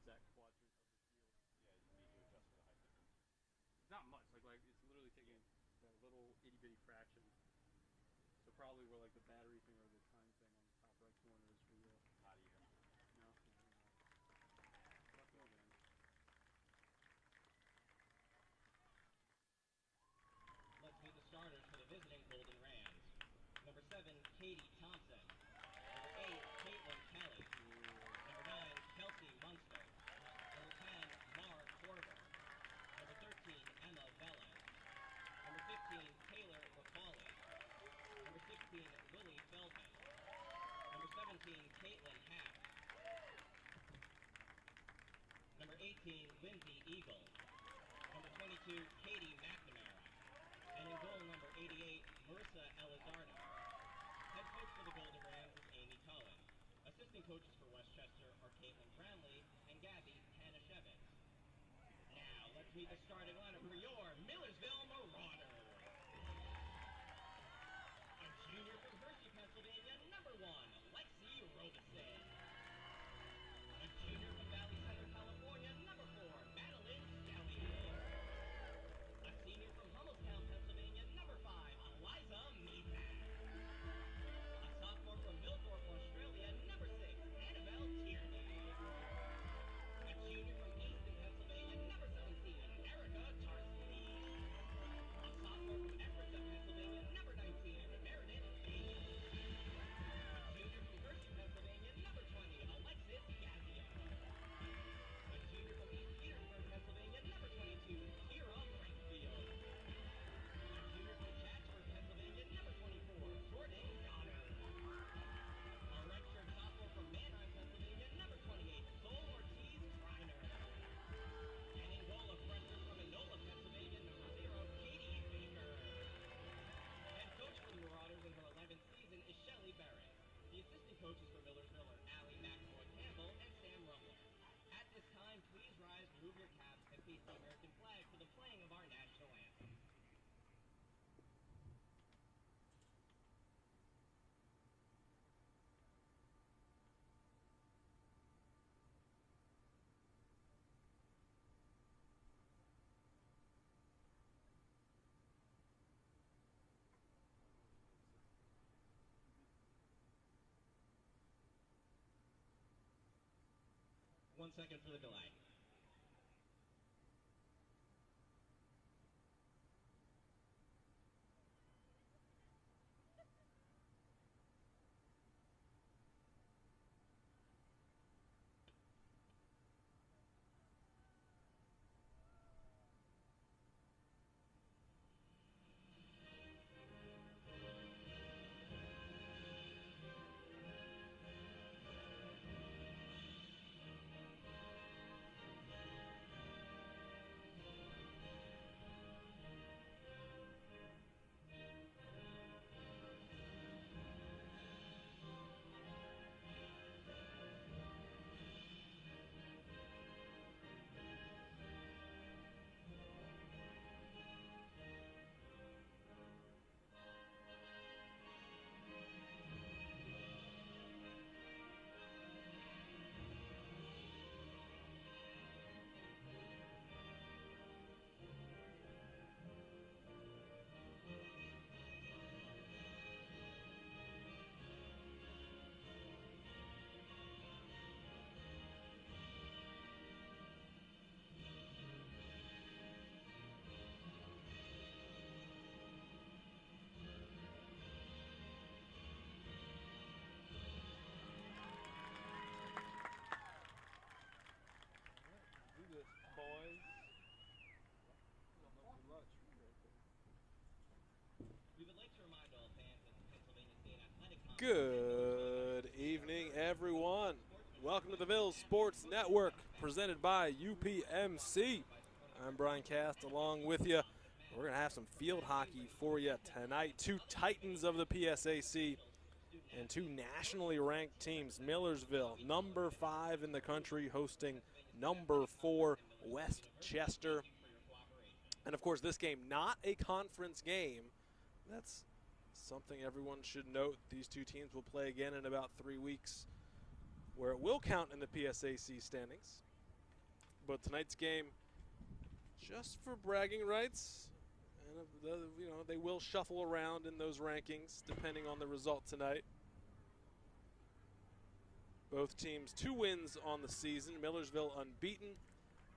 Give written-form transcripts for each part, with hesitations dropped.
exact quadrant of the field. Yeah, you need to adjust for the height difference. It's not much. Like it's literally taking that little itty bitty fraction. So probably where like the battery thing or the time thing on the top right corner is for real. Not even. No, not even that. Fuck you then. Let's meet the starters for the visiting Golden Rams. Number 7, Katie Thompson. Number 8, Caitlin Kelly. Number 9, Kelsey Munster. Number 10, Mar Corver. Number 13, Emma Velez. Number 15, Taylor Rafali. Number 16, Lily Feldman. Number 17, Caitlin Happ. Number 18, Lindsay Eagle. Number 22, Katie McNamara. And in goal, number 88, Marissa Elizardo. Head coach for the Golden Rams is Amy Cullen. Assistant coaches for Westchester are Caitlin Brownlee and Gabby Tanashevitz. Now, let's meet the starting lineup for your Millersville Marauders. A junior from Hershey, Pennsylvania, number 1, Lexi Robeson. A junior from Valley Center, California, number 4, Madeline Skelly. A senior from Hummelstown, Pennsylvania, number 5, Eliza Meepak. A sophomore from Mildorp, Australia, number 6, Annabelle Tierney. A junior from Easton, Pennsylvania, number 17, Erica Tarski. A sophomore from Ephrata, Pennsylvania, number 19, Meredith Bates. A junior from Hershey, Pennsylvania, number 20, Alexis Gazio. A junior from East Petersburg, Pennsylvania, number 22, Kira Brakefield. A junior from Chatsworth, Pennsylvania, number 24, Jordan Goddard. A redshirt sophomore from Manheim, Pennsylvania, number 28, Sol Ortiz Kreiner. And in goal, a freshman from Enola, Pennsylvania, number 0, Katie Baker. Head coach for the Marauders in her 11th season is Shelley Barrett. The assistant coaches for Millersville are Allie McAvoy-Campbell and Sam Rumler. At this time, please rise, remove your caps, and face the American flag for the playing of our national anthem. One second for the delay. Do this, boys. Not much. We would like to remind all fans that the Pennsylvania State Athletic Conference. Good evening, everyone. Welcome to the Mills Sports Network, presented by UPMC. I'm Brian Cast, along with you. We're going to have some field hockey for you tonight. Two titans of the PSAC and two nationally ranked teams. Millersville, number 5 in the country, hosting number 4 Westchester. And, of course, this game, not a conference game. That's something everyone should note. These two teams will play again in about 3 weeks, where it will count in the PSAC standings. but tonight's game, just for bragging rights, and they will shuffle around in those rankings depending on the result tonight. Both teams 2 wins on the season. Millersville unbeaten.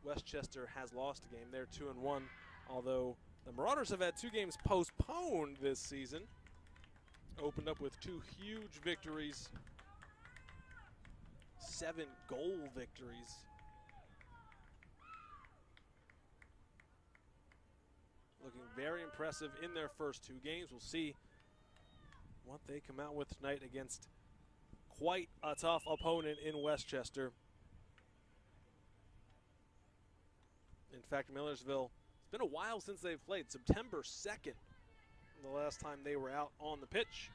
Westchester has lost a game. They're 2-1, although the Marauders have had 2 games postponed this season. Opened up with 2 huge victories, 7-goal victories. Looking very impressive in their first 2 games. We'll see what they come out with tonight against quite a tough opponent in Westchester. In fact, Millersville, it's been a while since they've played. September 2nd, the last time they were out on the pitch.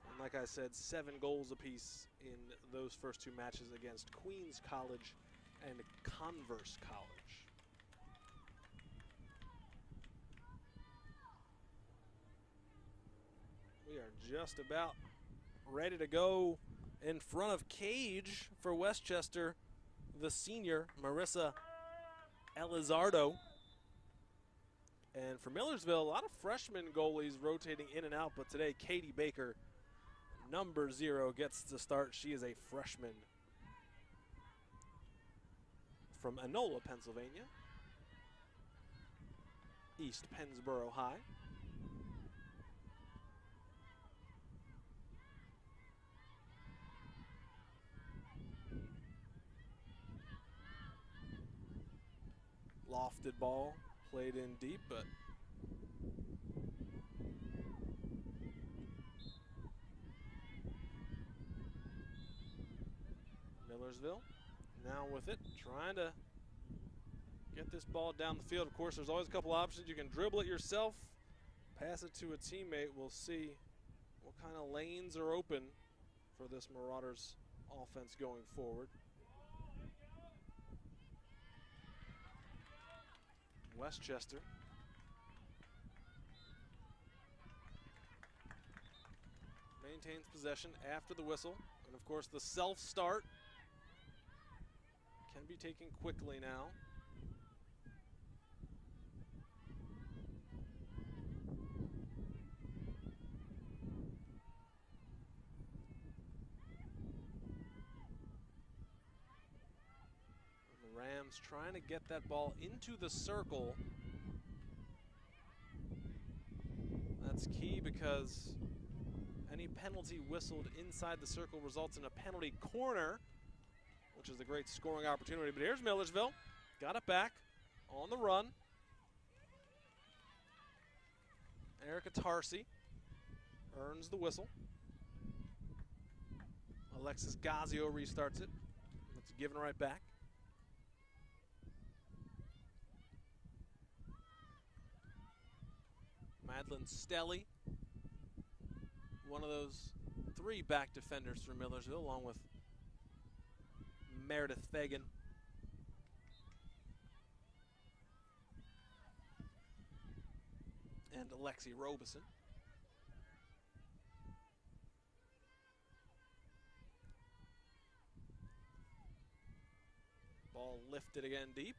And like I said, 7 goals apiece in those first 2 matches against Queens College and Converse College. We are just about ready to go in front of cage for Westchester, the senior, Marissa Elizardo. And for Millersville, a lot of freshman goalies rotating in and out, but today Katie Baker, number 0, gets the start. She is a freshman from Enola, Pennsylvania, East Pennsboro High. Lofted ball, played in deep, but Millersville now with it, trying to get this ball down the field. Of course, there's always a couple options. You can dribble it yourself, pass it to a teammate. We'll see what kind of lanes are open for this Marauders offense going forward. Westchester maintains possession after the whistle, and of course the self-start can be taken quickly now. Rams trying to get that ball into the circle. That's key because any penalty whistled inside the circle results in a penalty corner, which is a great scoring opportunity. But here's Millersville, got it back on the run. Erica Tarsi earns the whistle. Alexis Gazio restarts it. It's given right back. Madeline Stelly, one of those 3 back defenders for Millersville, along with Meredith Fagan. And Alexi Robeson. Ball lifted again deep.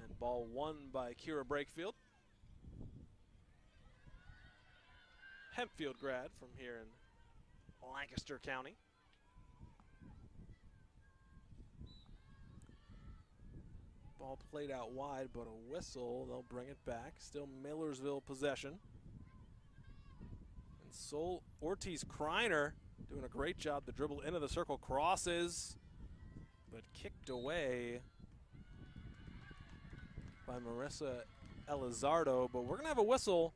And ball won by Kira Brakefield. Hempfield grad from here in Lancaster County. Ball played out wide, but a whistle, they'll bring it back. Still Millersville possession. And Ortiz Kreiner doing a great job to dribble into the circle. Crosses, but kicked away by Marissa Elizardo. But we're going to have a whistle.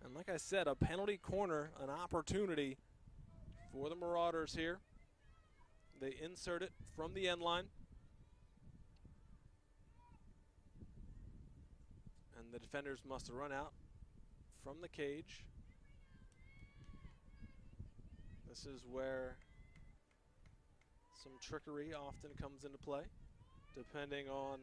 And like I said, a penalty corner, an opportunity for the Marauders here. They insert it from the end line. And the defenders must run out from the cage. This is where some trickery often comes into play, depending on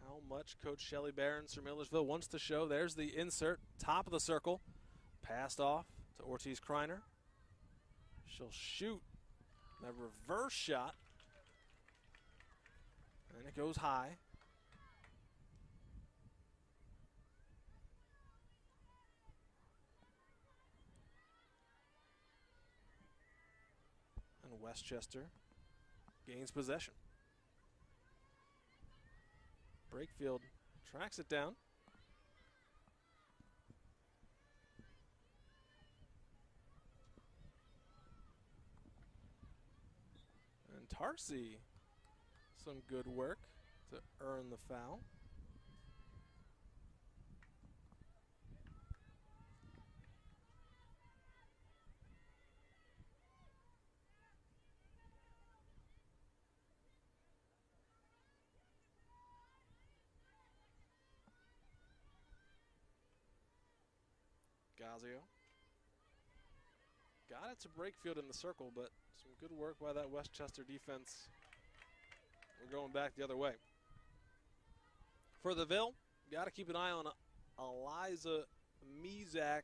how much Coach Shelley Behrens from Millersville wants to show. There's the insert, top of the circle, passed off to Ortiz Kreiner. She'll shoot that reverse shot. And it goes high. And Westchester gains possession. Brakefield tracks it down. And Tarsi, some good work to earn the foul. Gazio got it to Brakefield in the circle, but some good work by that Westchester defense. We're going back the other way. For the Ville, got to keep an eye on Eliza Mizak,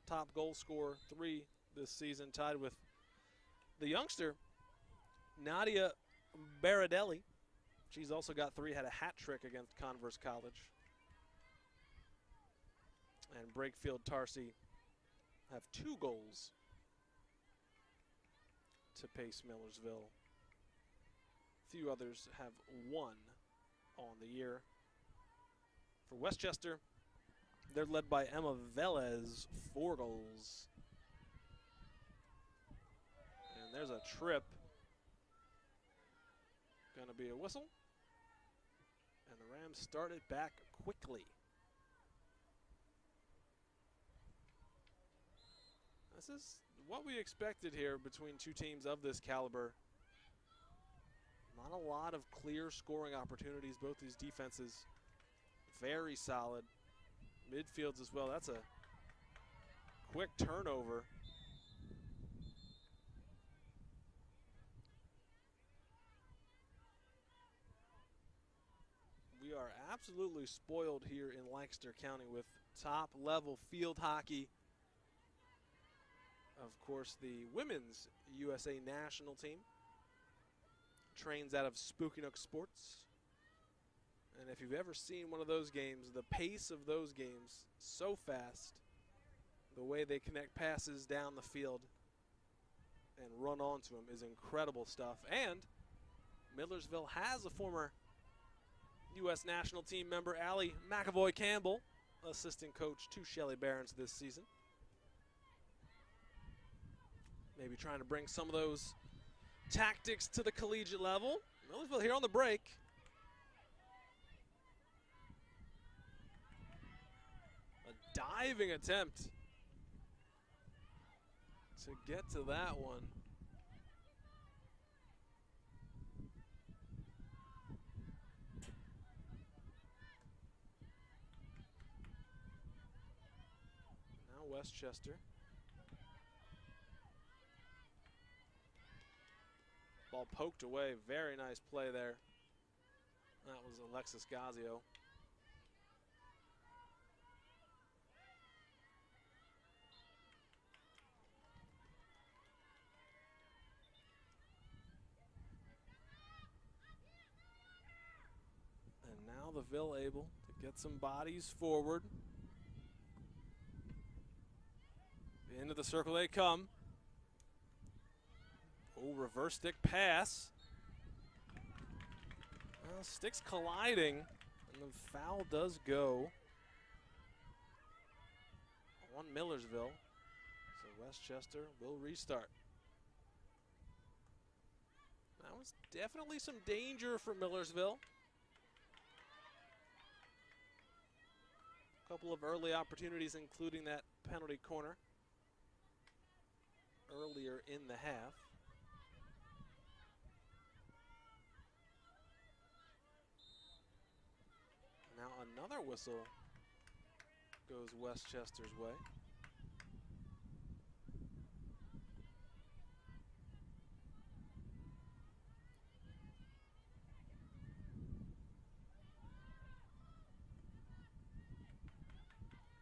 top goal scorer, 3 this season, tied with the youngster, Nadia Baradelli. She's also got 3, had a hat trick against Converse College. And Brakefield Tarsi have 2 goals to pace Millersville. Few others have 1 on the year. For Westchester, they're led by Emma Velez, 4 goals. And there's a trip. Gonna be a whistle. And the Rams start it back quickly. This is what we expected here between 2 teams of this caliber. Not a lot of clear scoring opportunities. Both these defenses very solid. Midfields as well. That's a quick turnover. We are absolutely spoiled here in Lancaster County with top level field hockey. Of course, the women's USA national team trains out of Spookynook Sports. And if you've ever seen one of those games, the pace of those games, so fast, the way they connect passes down the field and run onto them is incredible stuff. And Millersville has a former U.S. national team member, Allie McAvoy Campbell, assistant coach to Shelly Barons this season. Maybe trying to bring some of those tactics to the collegiate level. Millersville here on the break. A diving attempt to get to that one. Now Westchester. Ball poked away. Very nice play there. That was Alexis Gazio. And now the Ville able to get some bodies forward. Into the circle they come. Oh, reverse stick pass. Well, sticks colliding, and the foul does go on Millersville. So Westchester will restart. That was definitely some danger for Millersville. A couple of early opportunities, including that penalty corner earlier in the half. Now another whistle goes Westchester's way.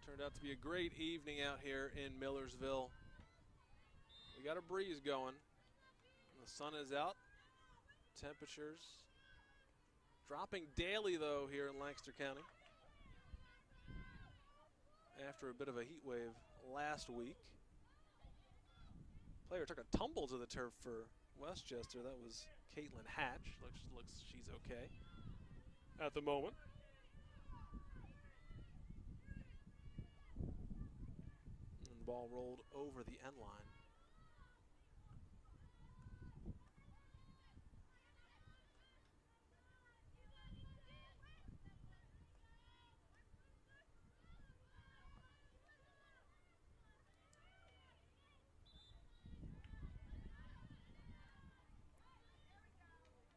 Turned out to be a great evening out here in Millersville. We got a breeze going. The sun is out. Temperatures dropping daily, though, here in Lancaster County. After a bit of a heat wave last week. Player took a tumble to the turf for Westchester. That was Caitlin Hatch. Looks she's okay at the moment. And the ball rolled over the end line.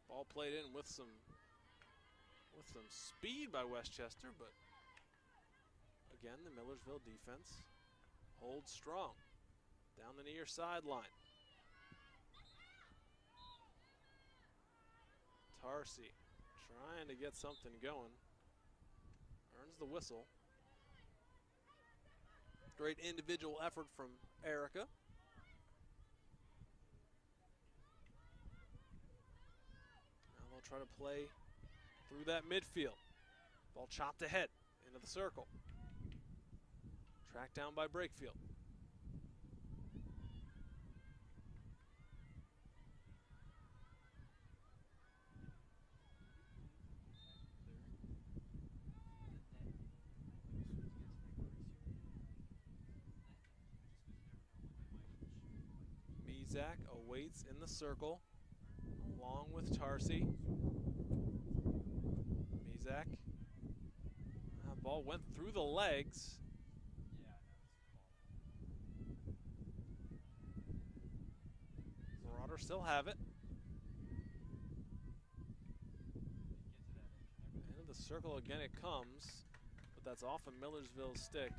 Ball played in with some speed by Westchester, but again, the Millersville defense holds strong down the near sideline. Tarsi trying to get something going. Earns the whistle. Great individual effort from Erica. Now they'll try to play through that midfield. Ball chopped ahead into the circle. Tracked down by Brakefield. Mizak awaits in the circle along with Tarsi. Mizak. That ball went through the legs. Marauder still have it. Into the circle again it comes, but that's off of Millersville's stick.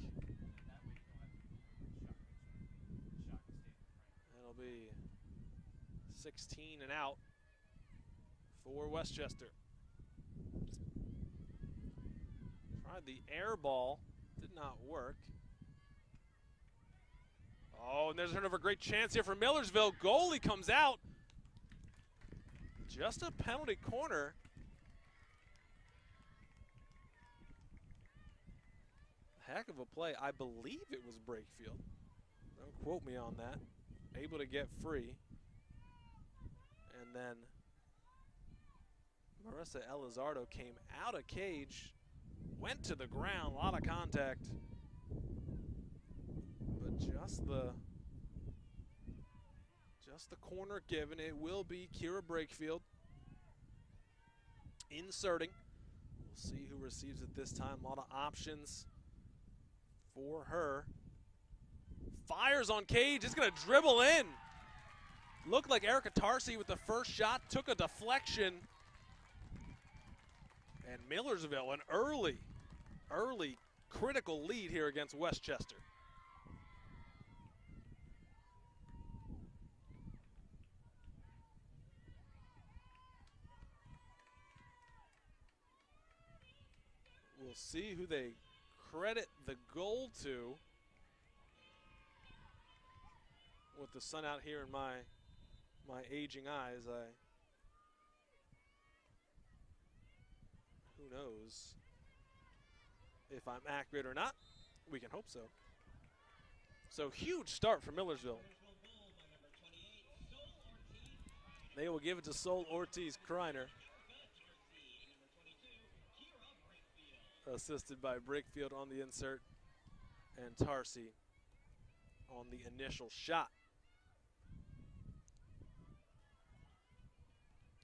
That'll be 16 and out for Westchester. Tried the air ball, did not work. Oh, and there's another great chance here for Millersville. Goalie comes out. Just a penalty corner. Heck of a play. I believe it was Brakefield. Don't quote me on that. Able to get free. And then Marissa Elizardo came out of cage, went to the ground, a lot of contact. But just the corner given. It will be Kira Brakefield inserting. We'll see who receives it this time. A lot of options for her. Fires on cage. It's going to dribble in. Looked like Erica Tarsi with the first shot. Took a deflection. And Millersville, an early critical lead here against Westchester. We'll see who they credit the goal to. With the sun out here in my aging eyes, who knows if I'm accurate or not. We can hope so. So huge start for Millersville. They will give it to Sol Ortiz Kreiner. Assisted by Brakefield on the insert and Tarsi on the initial shot.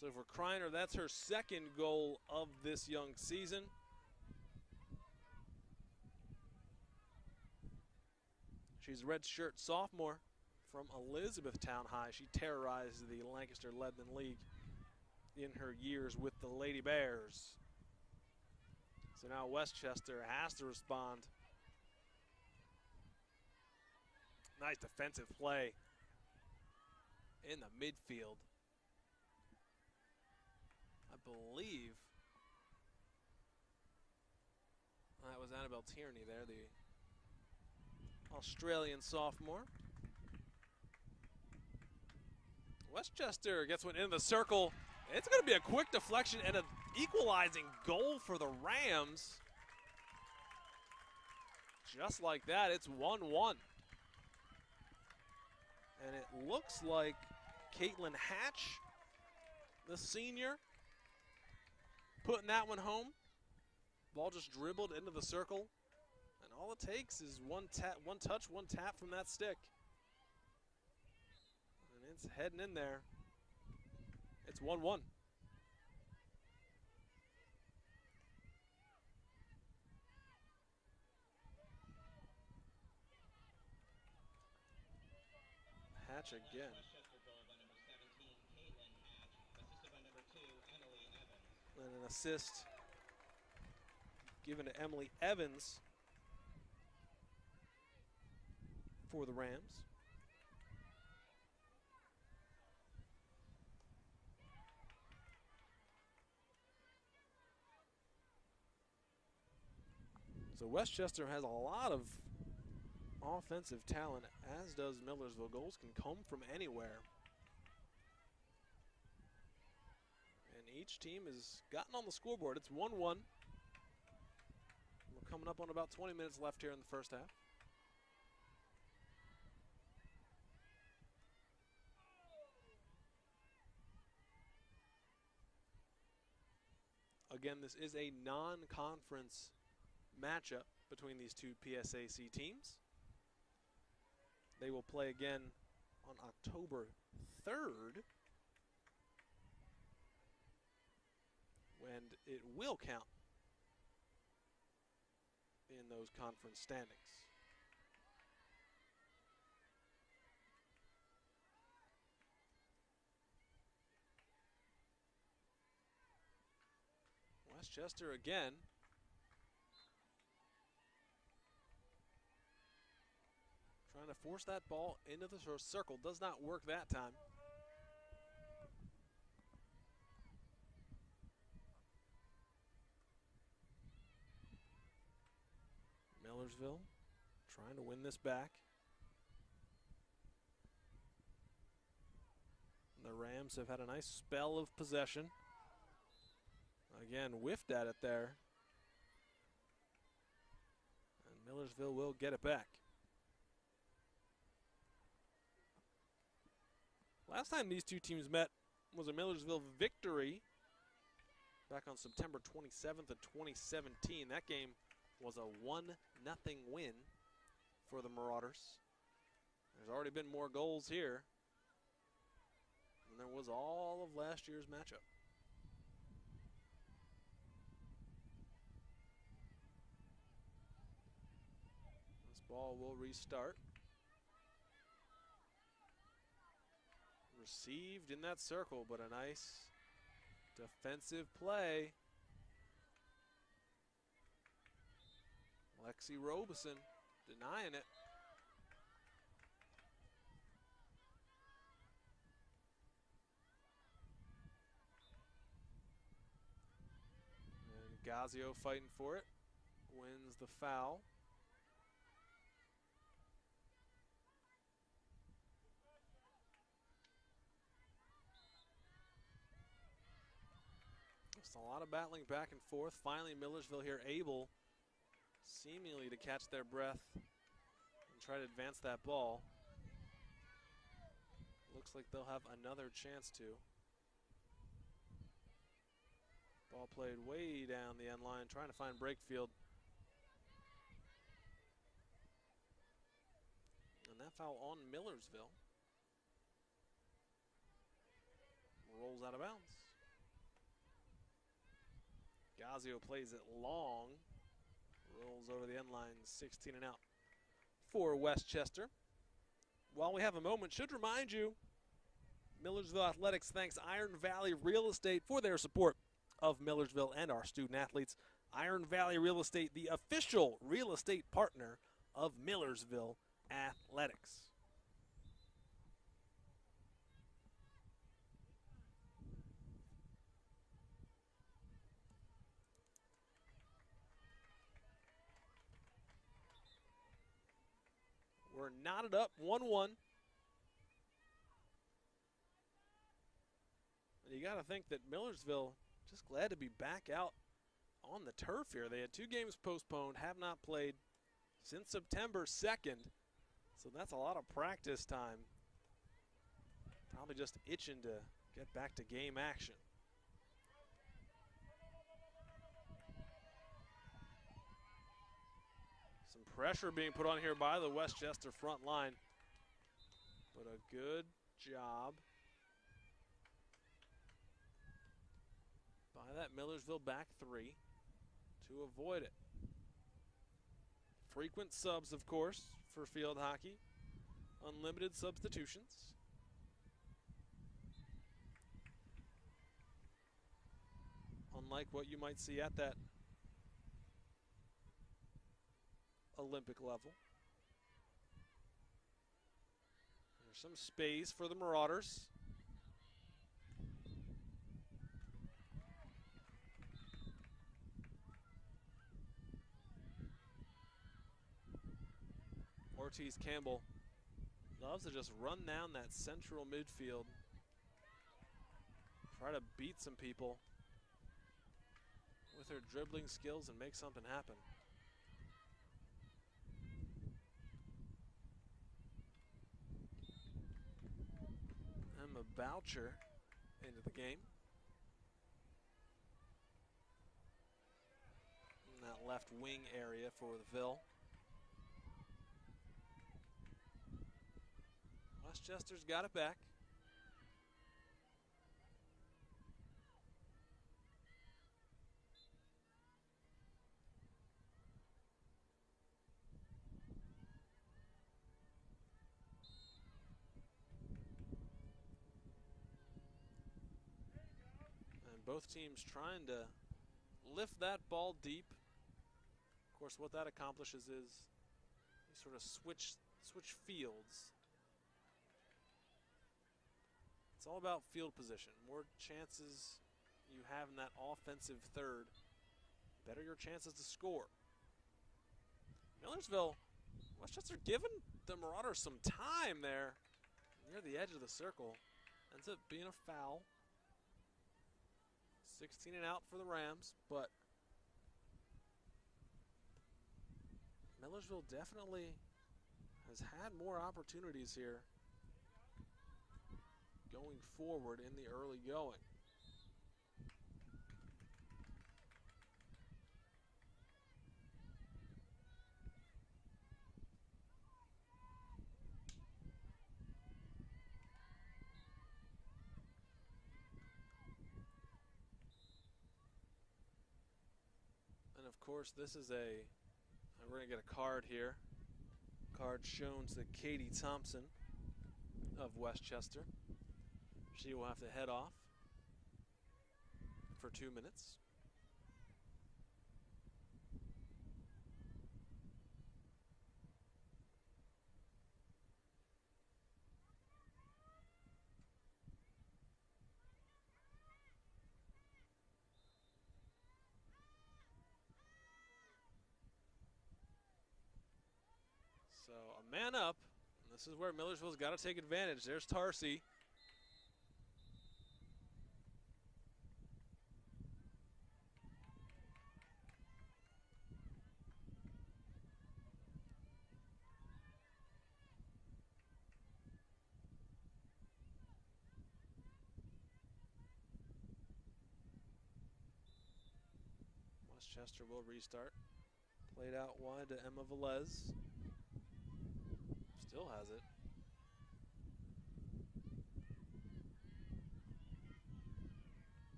So for Kreiner, that's her second goal of this young season. She's a redshirt sophomore from Elizabethtown High. She terrorized the Lancaster-Lebanon League in her years with the Lady Bears. So now Westchester has to respond. Nice defensive play in the midfield. I believe that was Annabelle Tierney there, the Australian sophomore. Westchester gets one in the circle. It's going to be a quick deflection and an equalizing goal for the Rams. Just like that, it's 1-1. And it looks like Caitlin Hatch, the senior, putting that one home. Ball just dribbled into the circle. And all it takes is one touch, one tap from that stick. And it's heading in there. It's 1-1. Hatch again. And an assist given to Emily Evans for the Rams. So Westchester has a lot of offensive talent, as does Millersville. Goals can come from anywhere. And each team has gotten on the scoreboard. It's 1-1. We're coming up on about 20 minutes left here in the first half. Again, this is a non-conference matchup between these two PSAC teams. They will play again on October 3rd, when it will count in those conference standings. Westchester again. Trying to force that ball into the circle. Does not work that time. Millersville trying to win this back. The Rams have had a nice spell of possession. Again, whiffed at it there. And Millersville will get it back. Last time these two teams met was a Millersville victory back on September 27th of 2017. That game was a 1-0 win for the Marauders. There's already been more goals here than there was all of last year's matchup. This ball will restart. Received in that circle, but a nice defensive play. Lexi Robeson denying it. And Gazio fighting for it. Wins the foul. Just a lot of battling back and forth. Finally, Millersville here able seemingly to catch their breath and try to advance that ball. Looks like they'll have another chance to. Ball played way down the end line, trying to find Brakefield. And that foul on Millersville. Rolls out of bounds. Gazio plays it long. Rolls over the end line, 16 and out for Westchester. While we have a moment, should remind you, Millersville Athletics thanks Iron Valley Real Estate for their support of Millersville and our student athletes. Iron Valley Real Estate, the official real estate partner of Millersville Athletics. We're knotted up 1-1. You got to think that Millersville just glad to be back out on the turf here. They had 2 games postponed, have not played since September 2nd. So that's a lot of practice time. Probably just itching to get back to game action. Some pressure being put on here by the Westchester front line. But a good job by that Millersville back 3 to avoid it. Frequent subs, of course, for field hockey. Unlimited substitutions. Unlike what you might see at that Olympic level. There's some space for the Marauders. Ortiz Campbell loves to just run down that central midfield. Try to beat some people with her dribbling skills and make something happen. Emma Boucher into the game. In that left wing area for the Ville. Westchester's got it back. And both teams trying to lift that ball deep. Of course, what that accomplishes is you sort of switch fields. It's all about field position. More chances you have in that offensive third, better your chances to score. Millersville, Westchester giving the Marauders some time there near the edge of the circle. Ends up being a foul. 16 and out for the Rams, but Millersville definitely has had more opportunities here going forward in the early going. And of course, this is we're going to get a card here. Card shown to Katie Thompson of Westchester. She will have to head off for 2 minutes. So a man up. This is where Millersville's got to take advantage. There's Tarsi. Westchester will restart. Played out wide to Emma Velez. Still has it.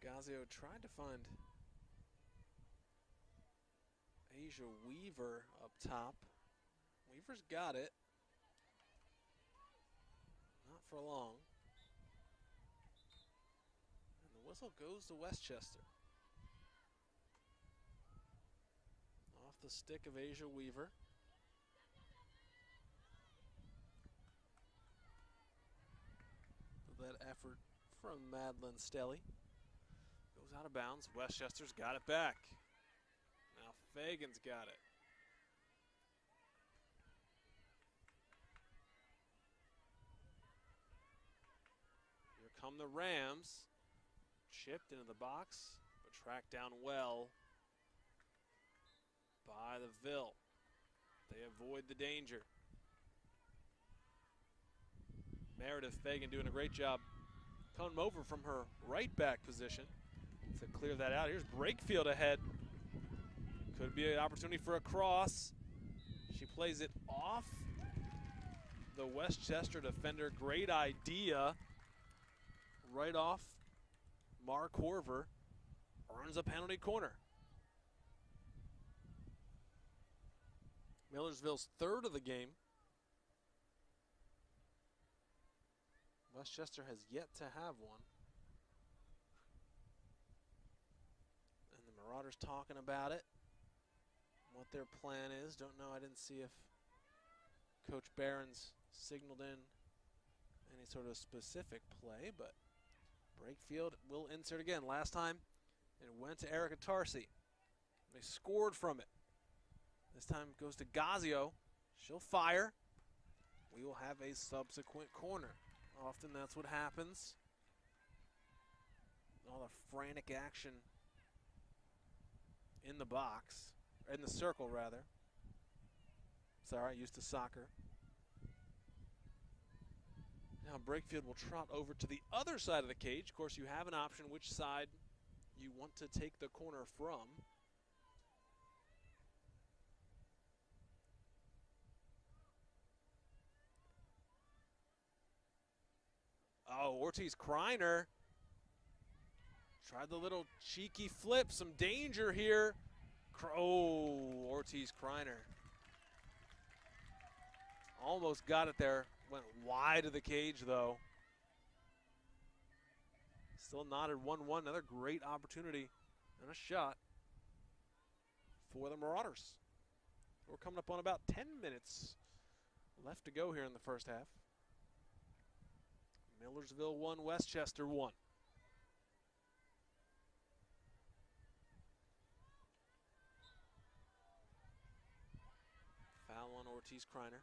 Gazio tried to find Asia Weaver up top. Weaver's got it. Not for long. And the whistle goes to Westchester. Off the stick of Asia Weaver. That effort from Madeline Stelly. Goes out of bounds. Westchester's got it back. Now Fagan's got it. Here come the Rams. Chipped into the box, but tracked down well by the Ville. They avoid the danger. Meredith Fagan doing a great job coming over from her right back position to clear that out. Here's Brakefield ahead. Could be an opportunity for a cross. She plays it off the Westchester defender. Great idea. Right off Mark Horver. Earns a penalty corner. Millersville's third of the game. Westchester has yet to have one. And the Marauders talking about it, what their plan is. Don't know, I didn't see if Coach Barron's signaled in any sort of specific play, but Brakefield will insert again. Last time it went to Erica Tarsi. They scored from it. This time it goes to Gazio. She'll fire. We will have a subsequent corner. Often that's what happens. All the frantic action in the box, in the circle rather. Sorry, used to soccer. Now Brakefield will trot over to the other side of the cage. Of course, you have an option which side you want to take the corner from. Oh, Ortiz Kreiner tried the little cheeky flip. Some danger here. Oh, Ortiz Kreiner. Almost got it there. Went wide of the cage, though. Still knotted 1-1. Another great opportunity and a shot for the Marauders. We're coming up on about 10 minutes left to go here in the first half. Millersville 1, Westchester 1. Foul on Ortiz Kreiner.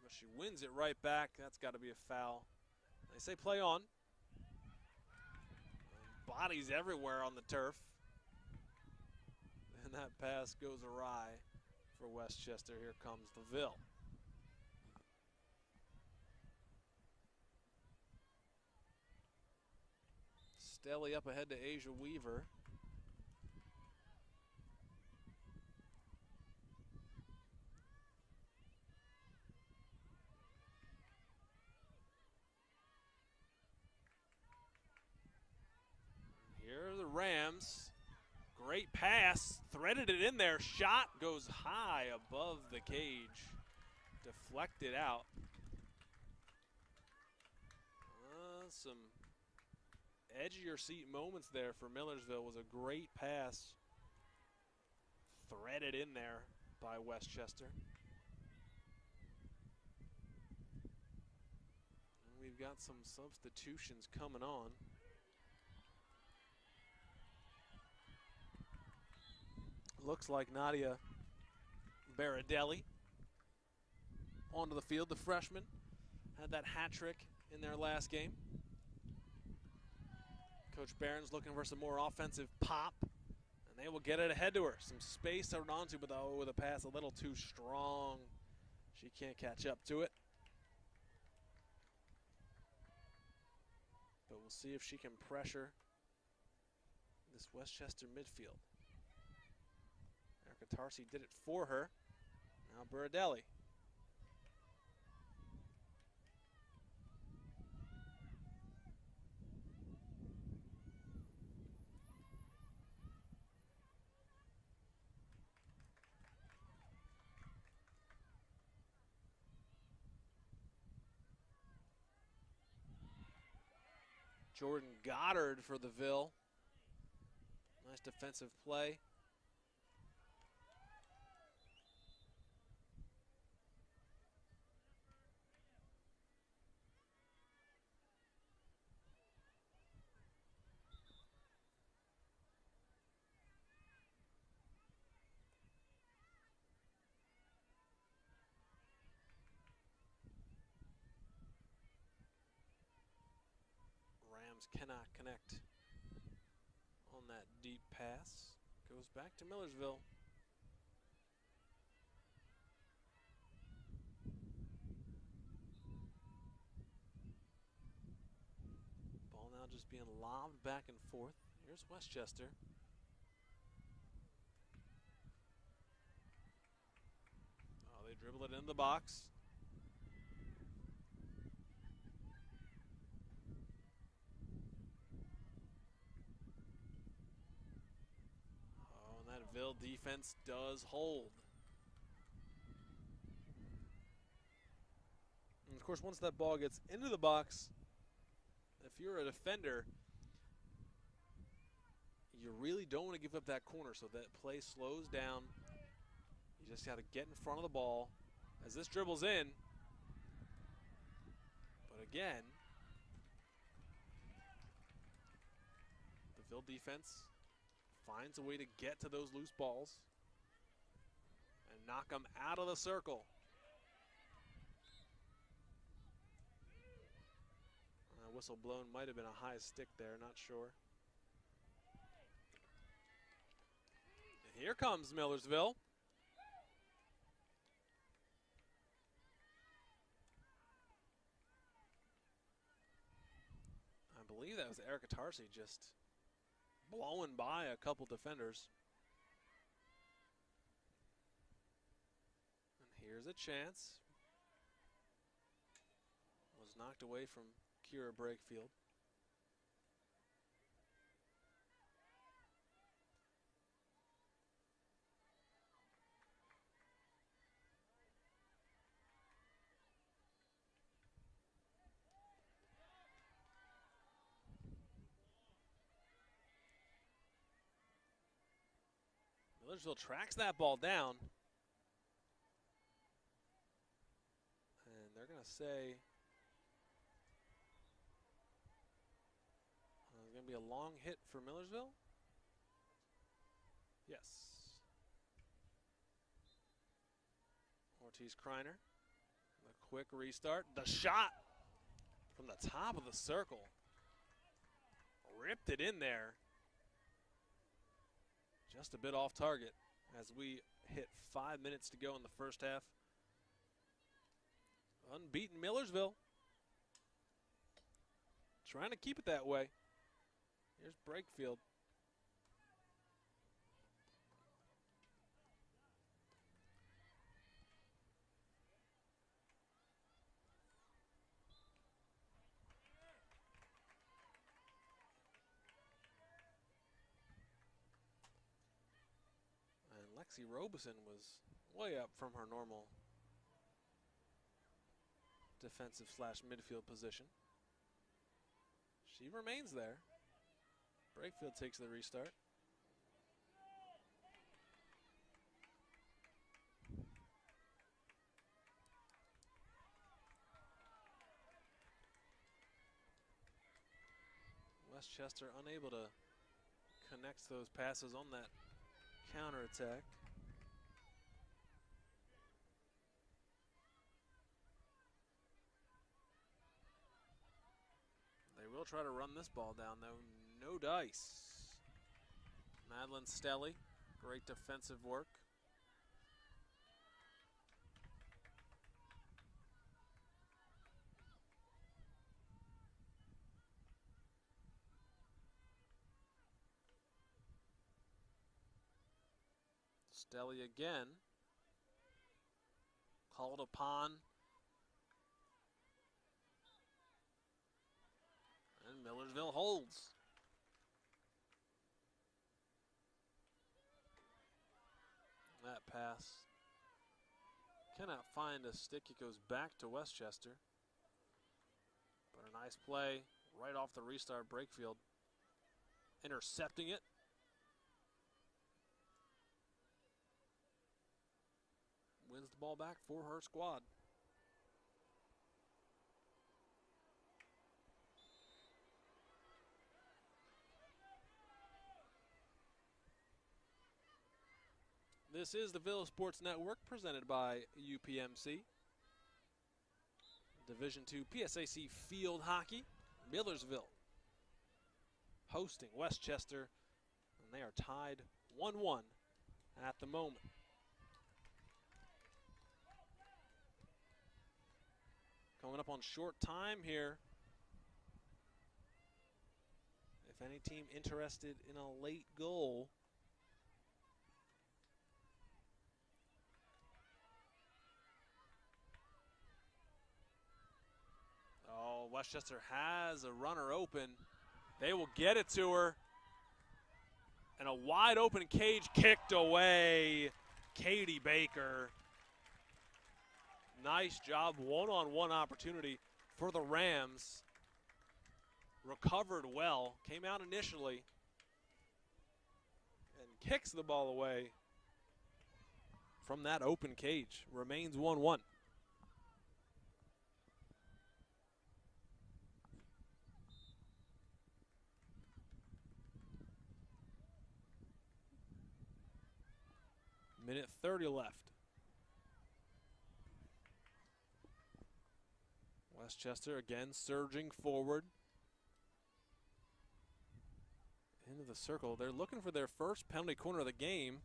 But she wins it right back. That's got to be a foul. They say play on. Bodies everywhere on the turf. And that pass goes awry for Westchester. Here comes the Ville. Stelly up ahead to Asia Weaver. Here are the Rams. Great pass, threaded it in there. Shot goes high above the cage. Deflected out. Some edge of your seat moments there for Millersville. Was a great pass threaded in there by Westchester. And we've got some substitutions coming on. Looks like Nadia Baradelli onto the field. The freshman had that hat trick in their last game. Coach Barron's looking for some more offensive pop, and they will get it ahead to her. Some space to run onto, but oh, the pass a little too strong. She can't catch up to it. But we'll see if she can pressure this Westchester midfield. Erica Tarsi did it for her. Now Baradelli. Jordan Goddard for the Ville. Nice defensive play. sometimes cannot connect on that deep pass. Goes back to Millersville. Ball now just being lobbed back and forth. Here's Westchester. Oh, they dribble it in the box. Oh, and that Ville defense does hold. And of course, once that ball gets into the box, if you're a defender, you really don't want to give up that corner, so that play slows down. You just got to get in front of the ball as this dribbles in. But again, the Ville defense finds a way to get to those loose balls and knock them out of the circle. Whistle blown, might have been a high stick there, not sure. And here comes Millersville. I believe that was Erica Tarsi just blowing by a couple defenders. And here's a chance. Was knocked away from Kira Brakefield. Millersville tracks that ball down. And they're going to say it's going to be a long hit for Millersville. Yes. Ortiz Kreiner. A quick restart. The shot from the top of the circle. Ripped it in there. Just a bit off target as we hit 5 minutes to go in the first half. Unbeaten Millersville. Trying to keep it that way. Here's Brakefield. And Lexi Robeson was way up from her normal defensive / midfield position. She remains there. Brakefield takes the restart. Westchester unable to connect those passes on that counterattack. They will try to run this ball down, though. No dice. Madeline Stelly, great defensive work. Stelly again. Called upon. And Millersville holds. That pass cannot find a stick. It goes back to Westchester. But a nice play right off the restart. Brakefield intercepting it. Wins the ball back for her squad. This is the Ville Sports Network presented by UPMC. Division II PSAC Field Hockey, Millersville hosting Westchester, and they are tied 1-1 at the moment. Coming up on short time here. If any team interested in a late goal, oh, Westchester has a runner open. They will get it to her. And a wide open cage kicked away. Katie Baker. Nice job, one-on-one opportunity for the Rams. Recovered well, came out initially, and kicks the ball away from that open cage. Remains 1-1. Minute 30 left. Westchester again surging forward into the circle. They're looking for their first penalty corner of the game.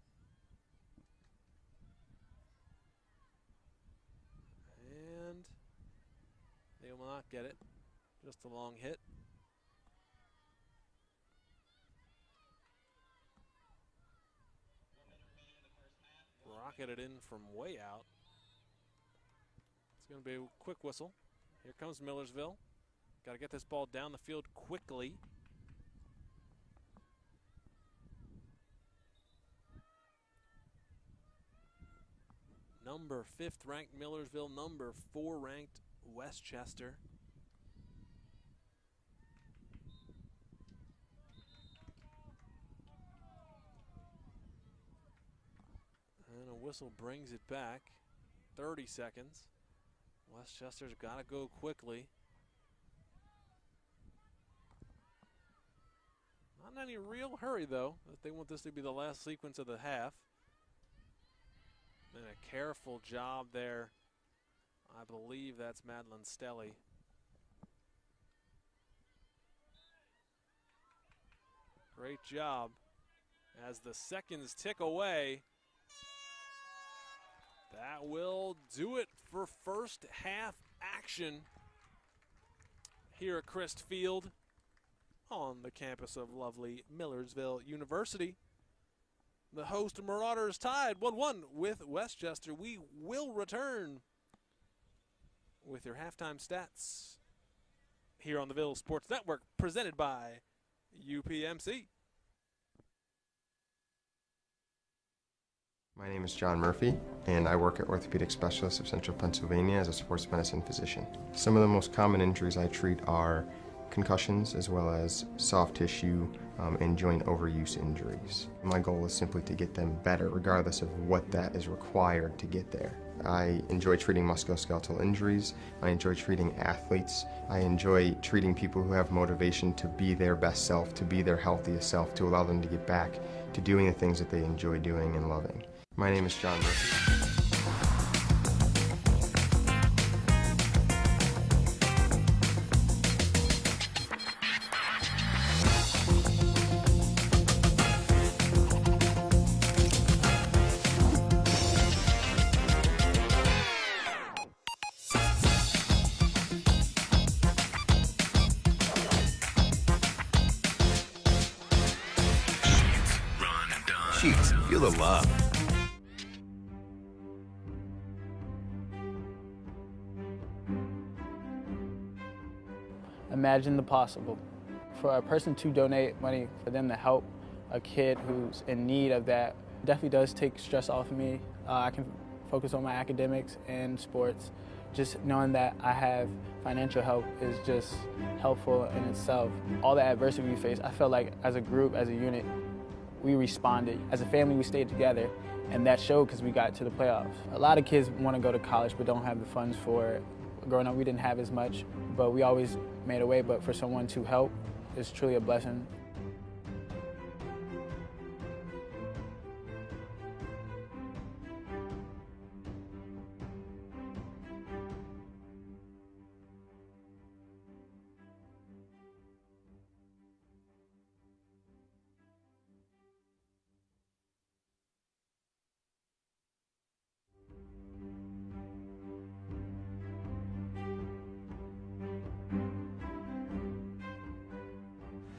And they will not get it. Just a long hit. Rocketed in from way out. It's going to be a quick whistle. Here comes Millersville. Got to get this ball down the field quickly. Number 5th ranked Millersville, number 4 ranked Westchester. And a whistle brings it back. 30 seconds. Westchester's got to go quickly. Not in any real hurry, though, if they want this to be the last sequence of the half. And a careful job there. I believe that's Madeline Stelly. Great job. As the seconds tick away, that will do it for first half action here at Crist Field on the campus of lovely Millersville University. The host Marauders tied 1-1 with Westchester. We will return with your halftime stats here on the Ville Sports Network, presented by UPMC. My name is John Murphy, and I work at Orthopedic Specialists of Central Pennsylvania as a sports medicine physician. Some of the most common injuries I treat are concussions as well as soft tissue and joint overuse injuries. My goal is simply to get them better regardless of what that is required to get there. I enjoy treating musculoskeletal injuries. I enjoy treating athletes. I enjoy treating people who have motivation to be their best self, to be their healthiest self, to allow them to get back to doing the things that they enjoy doing and loving. My name is John Murphy. Sheets, feel the love. Imagine the possible. For a person to donate money, for them to help a kid who's in need of that, definitely does take stress off of me. I can focus on my academics and sports. Just knowing that I have financial help is just helpful in itself. All the adversity we face, I felt like as a group, as a unit, we responded. As a family, we stayed together, and that showed because we got to the playoffs. A lot of kids want to go to college but don't have the funds for it. Growing up, we didn't have as much, but we always made a way. But for someone to help is truly a blessing.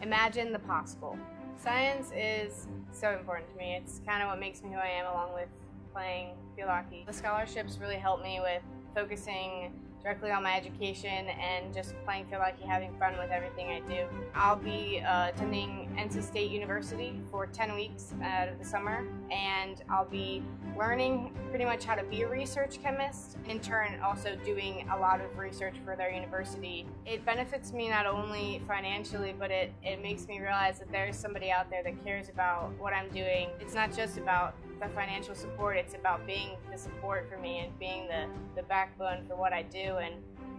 Imagine the possible. Science is so important to me. It's kind of what makes me who I am, along with playing field hockey. The scholarships really help me with focusing directly on my education and just playing field hockey, having fun with everything I do. I'll be attending NC State University for 10 weeks out of the summer, and I'll be learning pretty much how to be a research chemist, in turn also doing a lot of research for their university. It benefits me not only financially, but it makes me realize that there's somebody out there that cares about what I'm doing. It's not just about the financial support, it's about being the support for me and being the backbone for what I do, and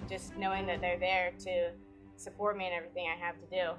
just knowing that they're there to support me in everything I have to do.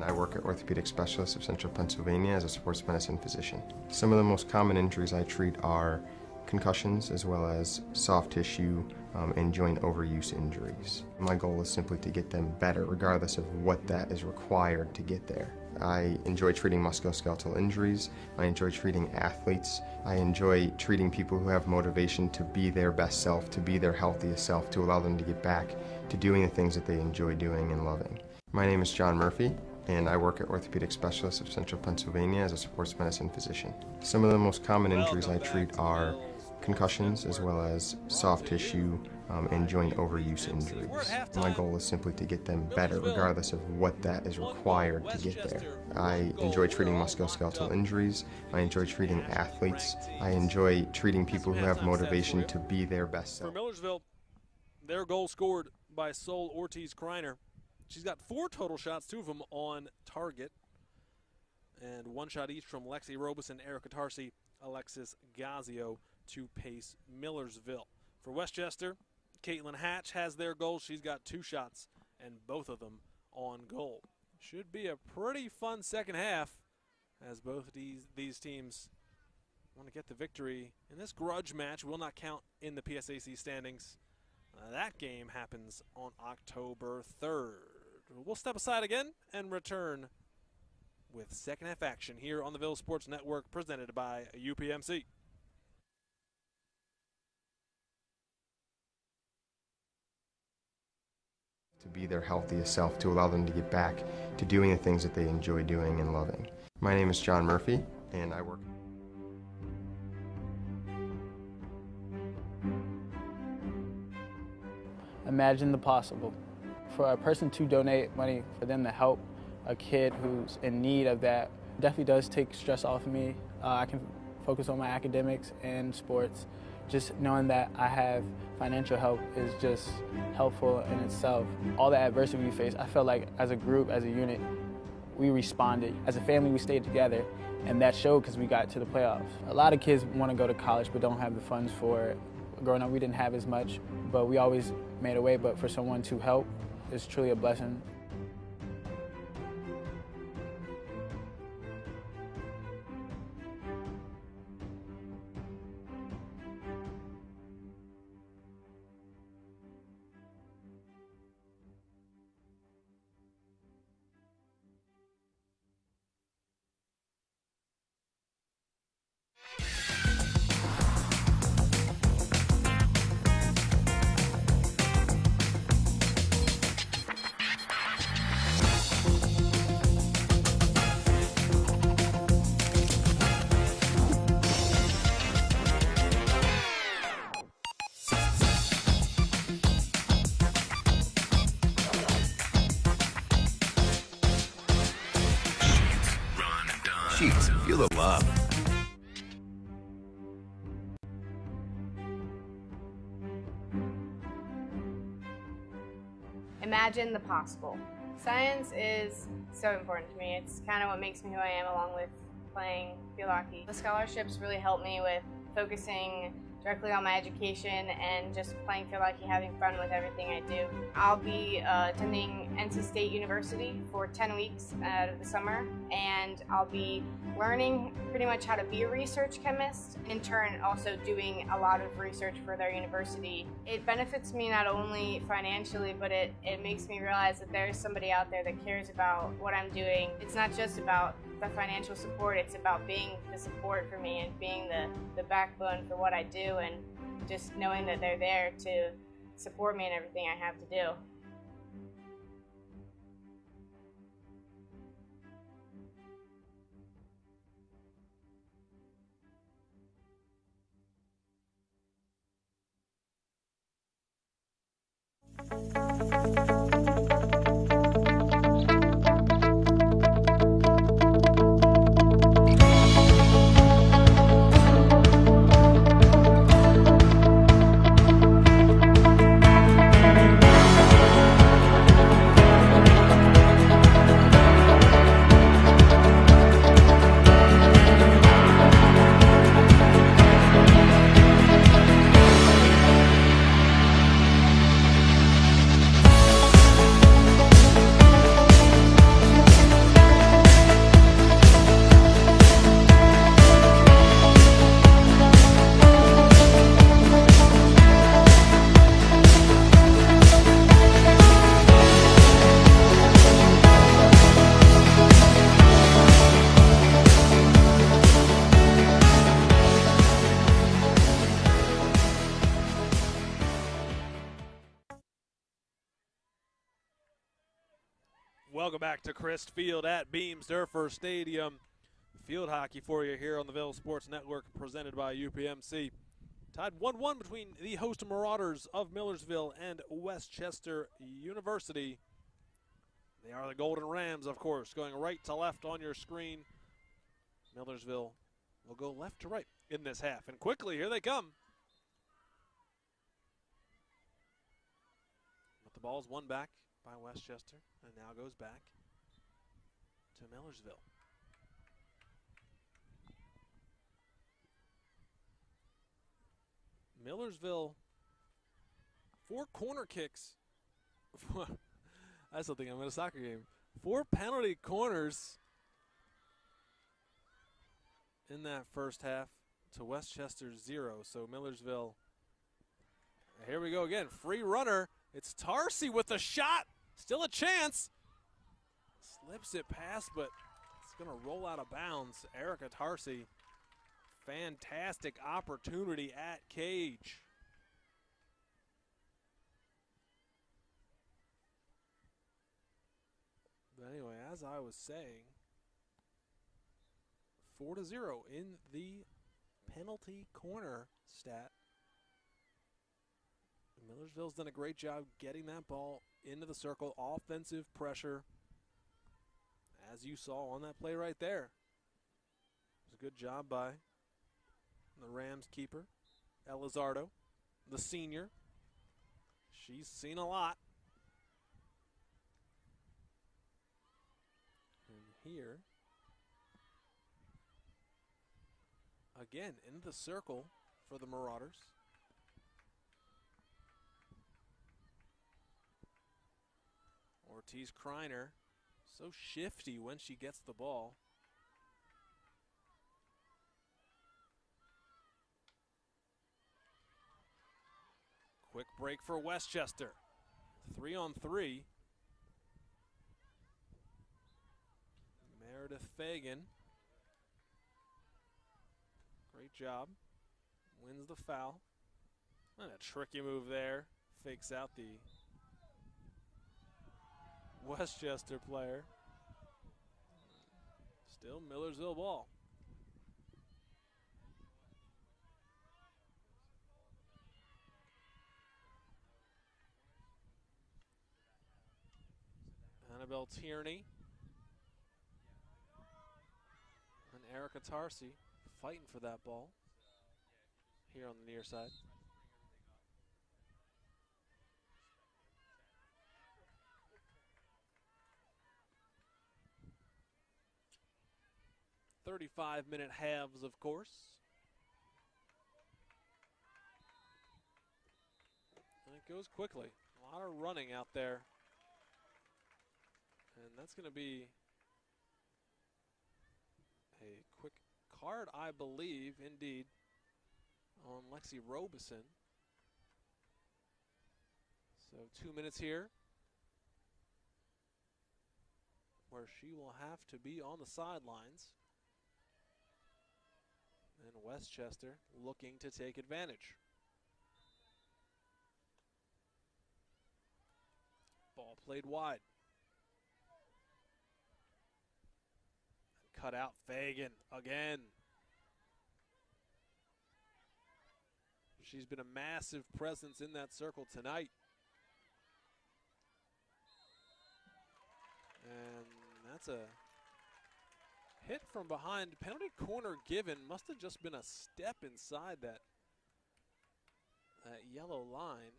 I work at Orthopedic Specialist of Central Pennsylvania as a sports medicine physician. Some of the most common injuries I treat are concussions as well as soft tissue and joint overuse injuries. My goal is simply to get them better regardless of what that is required to get there. I enjoy treating musculoskeletal injuries. I enjoy treating athletes. I enjoy treating people who have motivation to be their best self, to be their healthiest self, to allow them to get back to doing the things that they enjoy doing and loving. My name is John Murphy, and I work at Orthopedic Specialist of Central Pennsylvania as a sports medicine physician. Some of the most common injuries I treat are concussions as well as soft tissue and joint overuse injuries. My goal is simply to get them better regardless of what that is required to get there. I enjoy treating musculoskeletal injuries. I enjoy treating athletes. I enjoy treating people who have motivation to be their best self. For Millersville, their goal scored by Sol Ortiz-Kreiner. She's got 4 total shots, 2 of them on target, and 1 shot each from Lexi Robeson, Erica Tarsi, Alexis Gazio to pace Millersville. For Westchester, Caitlin Hatch has their goal. She's got 2 shots, and both of them on goal. Should be a pretty fun second half as both these teams want to get the victory. And this grudge match will not count in the PSAC standings. That game happens on October 3rd. We'll step aside again and return with second half action here on the Ville Sports Network, presented by UPMC. To be their healthiest self, to allow them to get back to doing the things that they enjoy doing and loving. My name is John Murphy, and I work. Imagine the possible. For a person to donate money for them to help a kid who's in need of that definitely does take stress off of me. I can focus on my academics and sports. Just knowing that I have financial help is just helpful in itself. All the adversity we face, I felt like as a group, as a unit, we responded. As a family, we stayed together, and that showed because we got to the playoffs. A lot of kids want to go to college but don't have the funds for it. Growing up, we didn't have as much, but we always made a way. But for someone to help is truly a blessing. Feel the love. Imagine the possible. Science is so important to me. It's kind of what makes me who I am, along with playing field hockey. The scholarships really help me with focusing directly on my education and just playing field hockey, having fun with everything I do. I'll be attending NC State University for 10 weeks out of the summer, and I'll be learning pretty much how to be a research chemist, in turn also doing a lot of research for their university. It benefits me not only financially, but it makes me realize that there's somebody out there that cares about what I'm doing. It's not just about the financial support, it's about being the support for me and being the backbone for what I do, and just knowing that they're there to support me in everything I have to do. Welcome back to Crist Field at Beams Durfer Stadium. Field hockey for you here on the Ville Sports Network, presented by UPMC. Tied 1-1 between the host Marauders of Millersville and Westchester University. They are the Golden Rams, of course, going right to left on your screen. Millersville will go left to right in this half. And quickly, here they come. But the ball's won back by Westchester, and now goes back to Millersville. Millersville, 4 corner kicks. I still think I'm at a soccer game. 4 penalty corners in that first half to Westchester's 0. So Millersville, here we go again. Free runner. It's Tarsi with a shot. Still a chance. Slips it past, but it's going to roll out of bounds. Erica Tarsi. Fantastic opportunity at cage. But anyway, as I was saying, 4-0 in the penalty corner stat. Millersville's done a great job getting that ball into the circle. Offensive pressure, as you saw on that play right there. It was a good job by the Rams keeper, Elizardo, the senior. She's seen a lot. And here, again, in the circle for the Marauders. Ortiz Kreiner, so shifty when she gets the ball. Quick break for Westchester. 3-on-3. Meredith Fagan. Great job. Wins the foul. And a tricky move there. Fakes out the Westchester player. Still Millersville ball. Annabelle Tierney and Erica Tarsi fighting for that ball here on the near side. 35-minute halves, of course. And it goes quickly. A lot of running out there. And that's going to be a quick card, I believe, indeed, on Lexi Robeson. So 2 minutes here, where she will have to be on the sidelines. And Westchester looking to take advantage. Ball played wide. And cut out Fagan again. She's been a massive presence in that circle tonight. And that's a hit from behind. Penalty corner given. Must have just been a step inside that yellow line.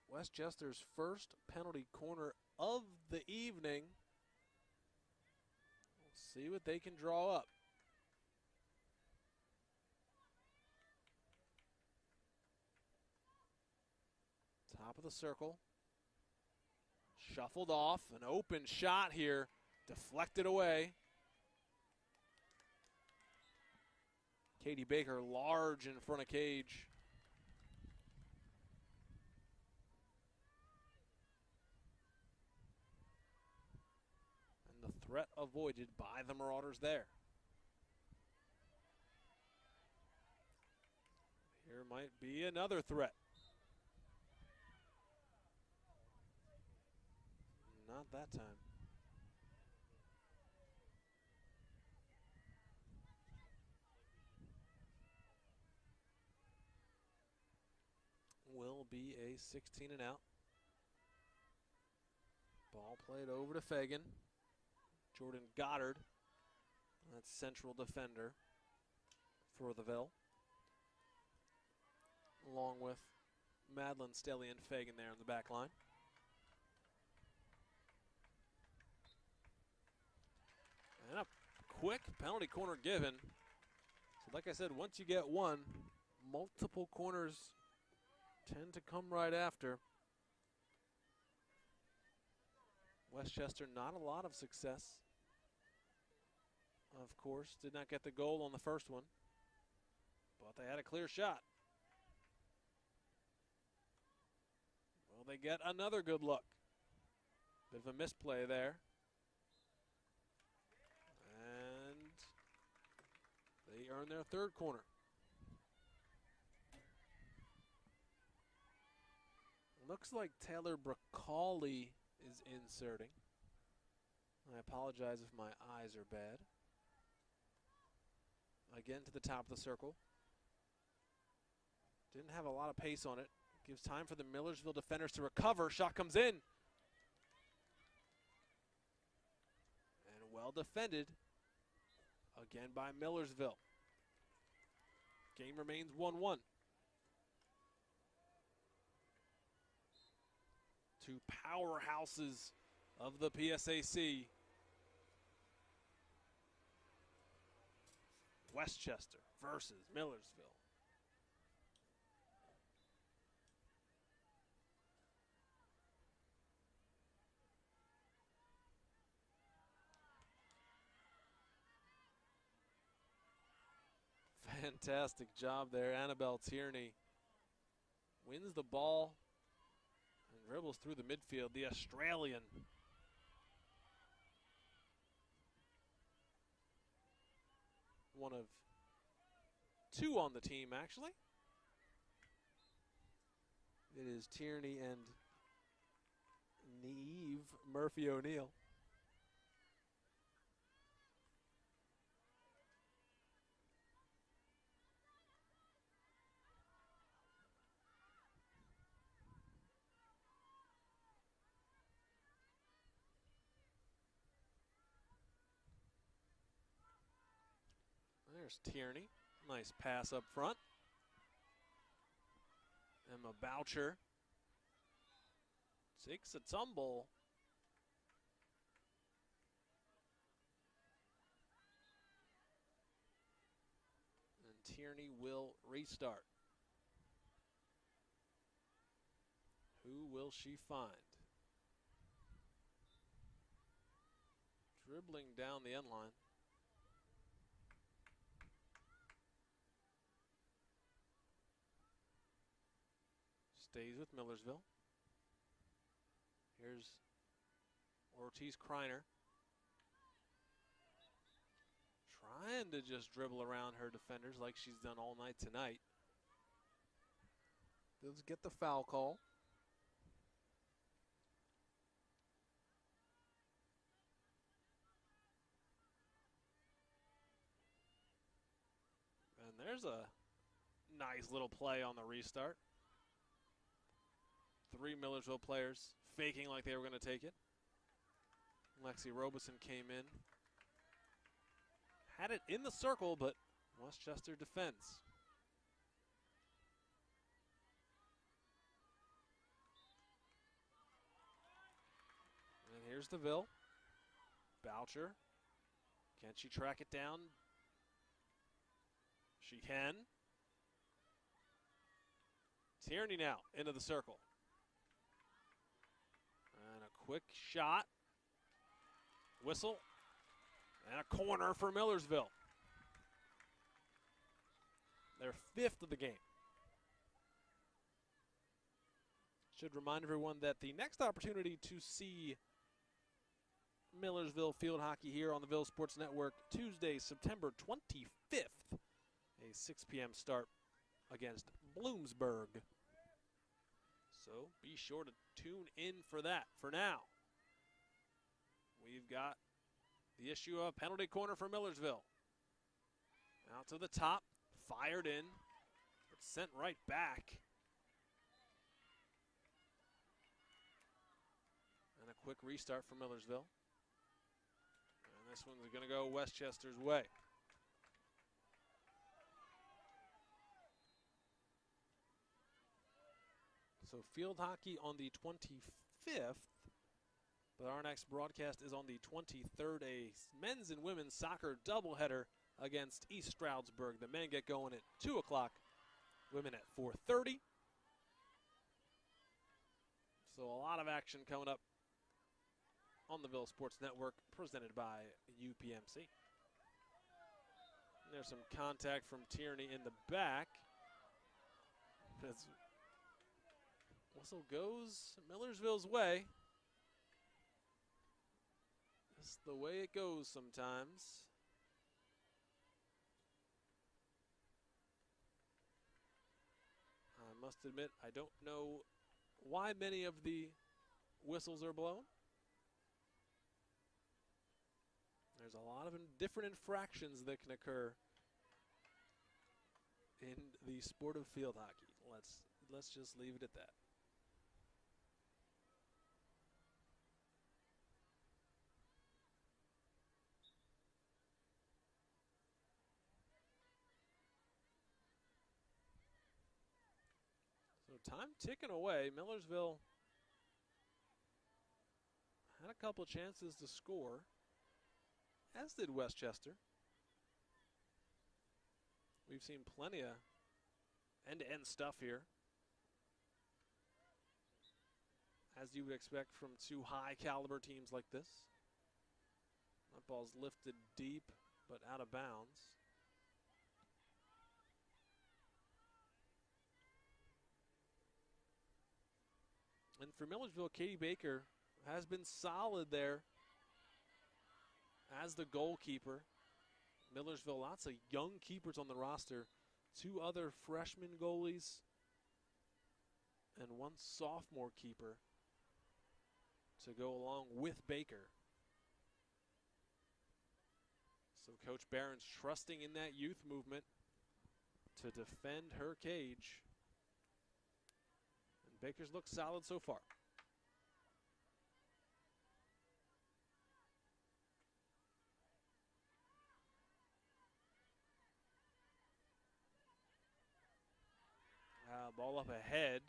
Westchester's first penalty corner of the evening. We'll see what they can draw up. Top of the circle. Shuffled off, an open shot here, deflected away. Katie Baker large in front of cage. And the threat avoided by the Marauders there. Here might be another threat. Not that time. Will be a 16 and out. Ball played over to Fagan. Jordan Goddard, that's central defender for the Ville. Along with Madeline Stelly and Fagan there on the back line. And a quick penalty corner given. So like I said, once you get one, multiple corners tend to come right after. Westchester, not a lot of success. Of course, did not get the goal on the first one, but they had a clear shot. Well, they get another good look. Bit of a misplay there. And they earn their third corner. Looks like Taylor Bracali is inserting. I apologize if my eyes are bad. Again to the top of the circle. Didn't have a lot of pace on it. Gives time for the Millersville defenders to recover. Shot comes in. And well defended again by Millersville. Game remains 1-1. Two powerhouses of the PSAC. Westchester versus Millersville. Fantastic job there. Annabelle Tierney wins the ball and dribbles through the midfield. The Australian. One of two on the team, actually. It is Tierney and Neve Murphy-O'Neill. There's Tierney. Nice pass up front. Emma Boucher takes a tumble. And Tierney will restart. Who will she find? Dribbling down the end line. Stays with Millersville. Here's Ortiz Kreiner. Trying to just dribble around her defenders like she's done all night tonight. Does get the foul call. And there's a nice little play on the restart. 3 Millersville players faking like they were going to take it. Lexi Robeson came in. Had it in the circle, but Westchester defends. And here's DeVille. Boucher. Can she track it down? She can. Tierney now into the circle. And a quick shot. Whistle. And a corner for Millersville. Their 5th of the game. Should remind everyone that the next opportunity to see Millersville field hockey here on the Ville Sports Network, Tuesday, September 25th, a 6 p.m. start against Bloomsburg. So be sure to tune in for that. For now, we've got the issue of penalty corner for Millersville. Out to the top, fired in, but sent right back. And a quick restart for Millersville. And this one's going to go Westchester's way. So field hockey on the 25th, but our next broadcast is on the 23rd, a men's and women's soccer doubleheader against East Stroudsburg. The men get going at 2 o'clock, women at 4:30. So a lot of action coming up on the Ville Sports Network, presented by UPMC. And there's some contact from Tierney in the back. As whistle goes Millersville's way. That's the way it goes sometimes. I must admit, I don't know why many of the whistles are blown. There's a lot of different infractions that can occur in the sport of field hockey. Let's just leave it at that. So time ticking away. Millersville had a couple chances to score, as did Westchester. We've seen plenty of end-to-end stuff here, as you would expect from two high-caliber teams like this. That ball's lifted deep, but out of bounds. And for Millersville, Katie Baker has been solid there as the goalkeeper. Millersville, lots of young keepers on the roster. 2 other freshman goalies and 1 sophomore keeper to go along with Baker. So Coach Barron's trusting in that youth movement to defend her cage. And Baker's looked solid so far. Ball up ahead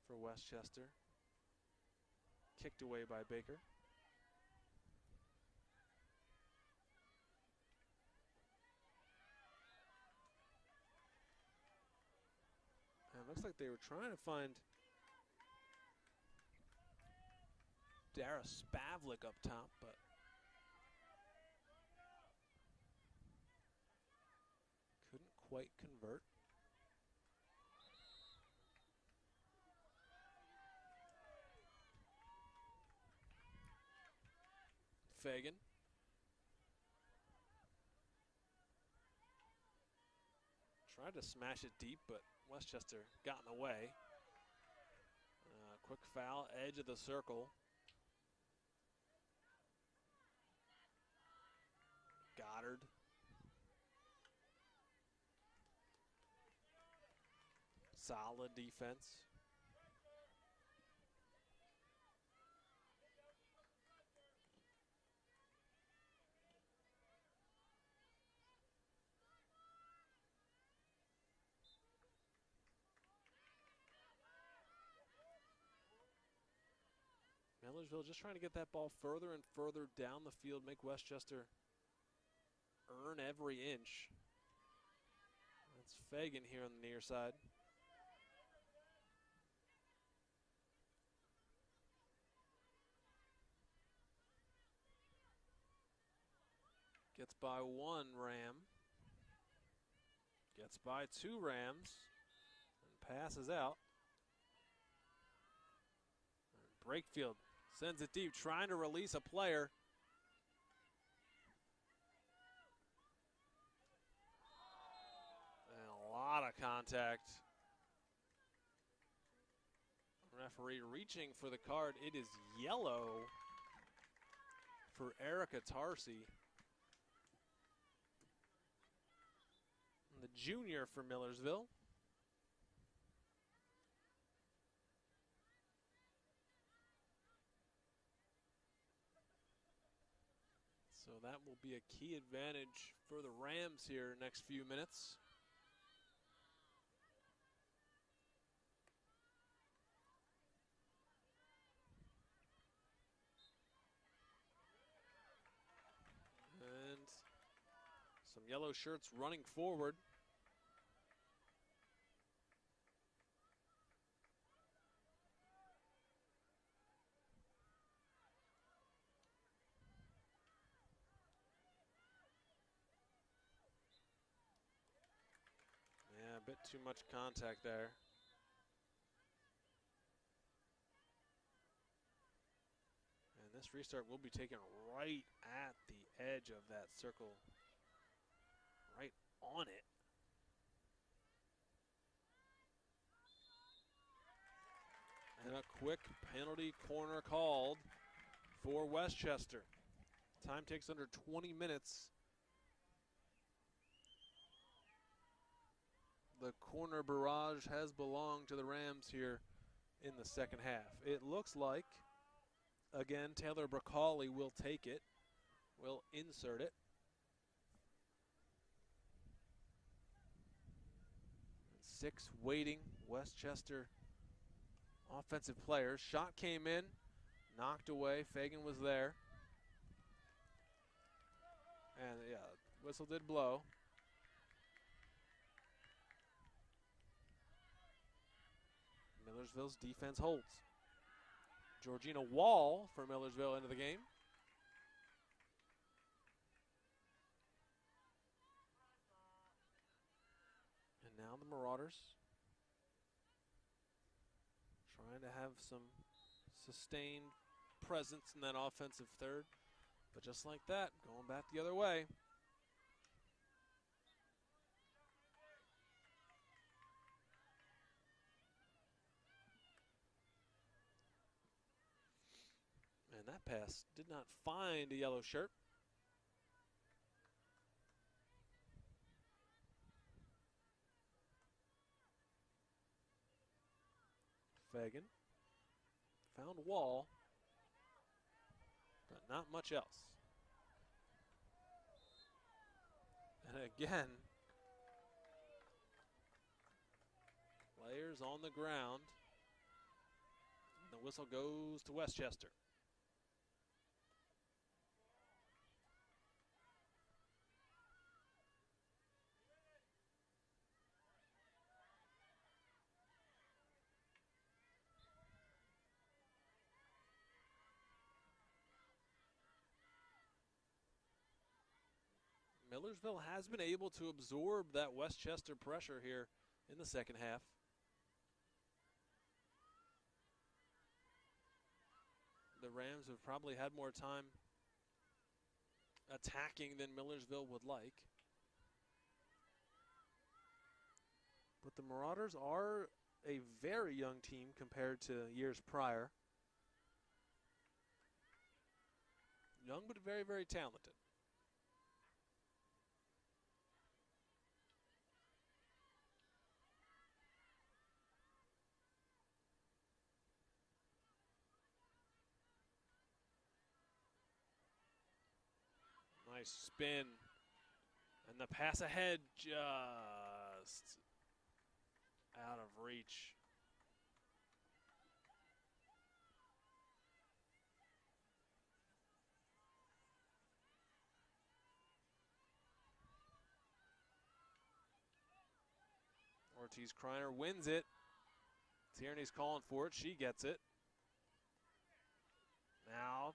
for Westchester. Kicked away by Baker. And it looks like they were trying to find Dara Spavlik up top, but couldn't quite convert. Fagan. Tried to smash it deep, but Westchester got in the way. Quick foul, edge of the circle. Goddard. Solid defense. Millersville just trying to get that ball further and further down the field, make Westchester earn every inch. That's Fagan here on the near side. Gets by one Ram. Gets by two Rams. And passes out. Brakefield sends it deep, trying to release a player. And a lot of contact. Referee reaching for the card. It is yellow for Erica Tarsi. The junior for Millersville. So that will be a key advantage for the Rams here next few minutes. And some yellow shirts running forward. Yeah, a bit too much contact there. And this restart will be taken right at the edge of that circle. Right on it. And a quick penalty corner called for Westchester. Time takes under 20 minutes. The corner barrage has belonged to the Rams here in the second half. It looks like, again, Taylor Bracali will take it, will insert it. 6 waiting, Westchester offensive players. Shot came in, knocked away. Fagan was there. And yeah, whistle did blow. Millersville's defense holds. Georgina Wall for Millersville into the game. And now the Marauders trying to have some sustained presence in that offensive third. But just like that, going back the other way. And that pass did not find a yellow shirt. Fagan found Wall, but not much else. And again, Players on the ground. The whistle goes to Westchester. Millersville has been able to absorb that Westchester pressure here in the second half. The Rams have probably had more time attacking than Millersville would like. But the Marauders are a very young team compared to years prior. Young but very, very talented. Nice spin. And the pass ahead just out of reach. Ortiz-Kreiner wins it. Tierney's calling for it. She gets it. Now,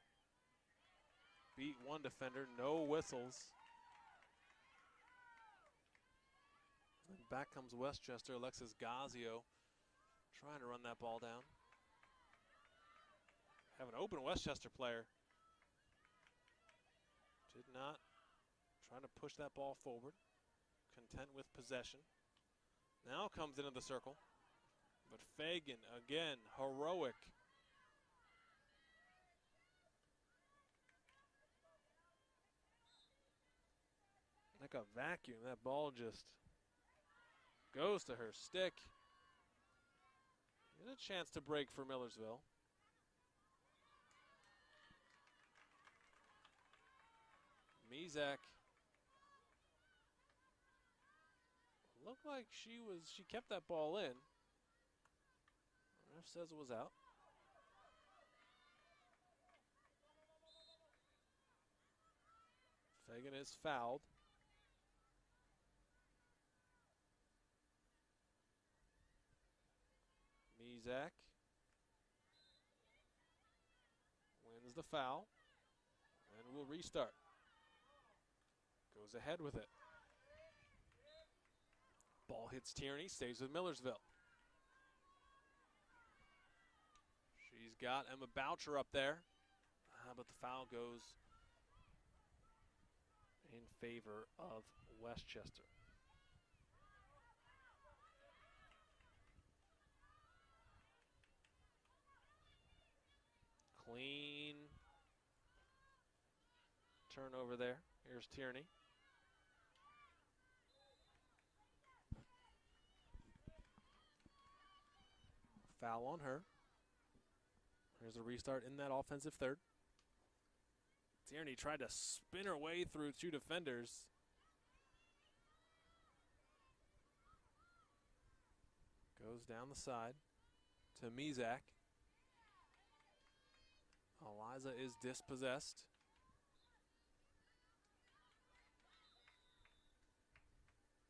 beat one defender, no whistles. And back comes Westchester, Alexis Gazio, trying to run that ball down. Have an open Westchester player. Did not. Trying to push that ball forward. Content with possession. Now comes into the circle. But Fagan, again, heroic. Like a vacuum, that ball just goes to her stick. And a chance to break for Millersville. Mizak looked like she kept that ball in. Ref says it was out. Fagan is fouled. Mizak wins the foul and will restart. Goes ahead with it. Ball hits Tierney, stays with Millersville. She's got Emma Boucher up there, but the foul goes in favor of Westchester. Clean turnover there. Here's Tierney. Foul on her. Here's a restart in that offensive third. Tierney tried to spin her way through two defenders. Goes down the side to Mizak. Eliza is dispossessed.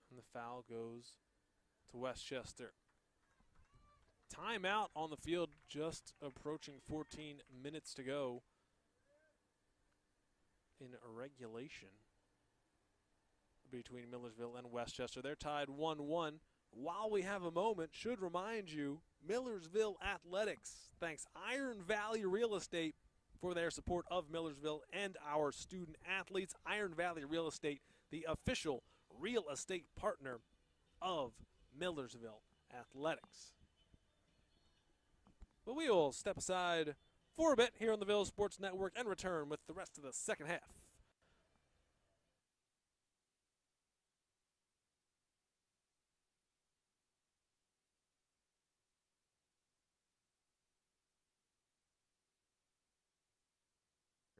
And the foul goes to Westchester. Timeout on the field, just approaching 14 minutes to go in regulation between Millersville and Westchester. They're tied 1-1. While we have a moment, should remind you, Millersville Athletics thanks Iron Valley Real Estate for their support of Millersville and our student athletes. Iron Valley Real Estate, the official real estate partner of Millersville Athletics. But we will step aside for a bit here on the Ville Sports Network and return with the rest of the second half.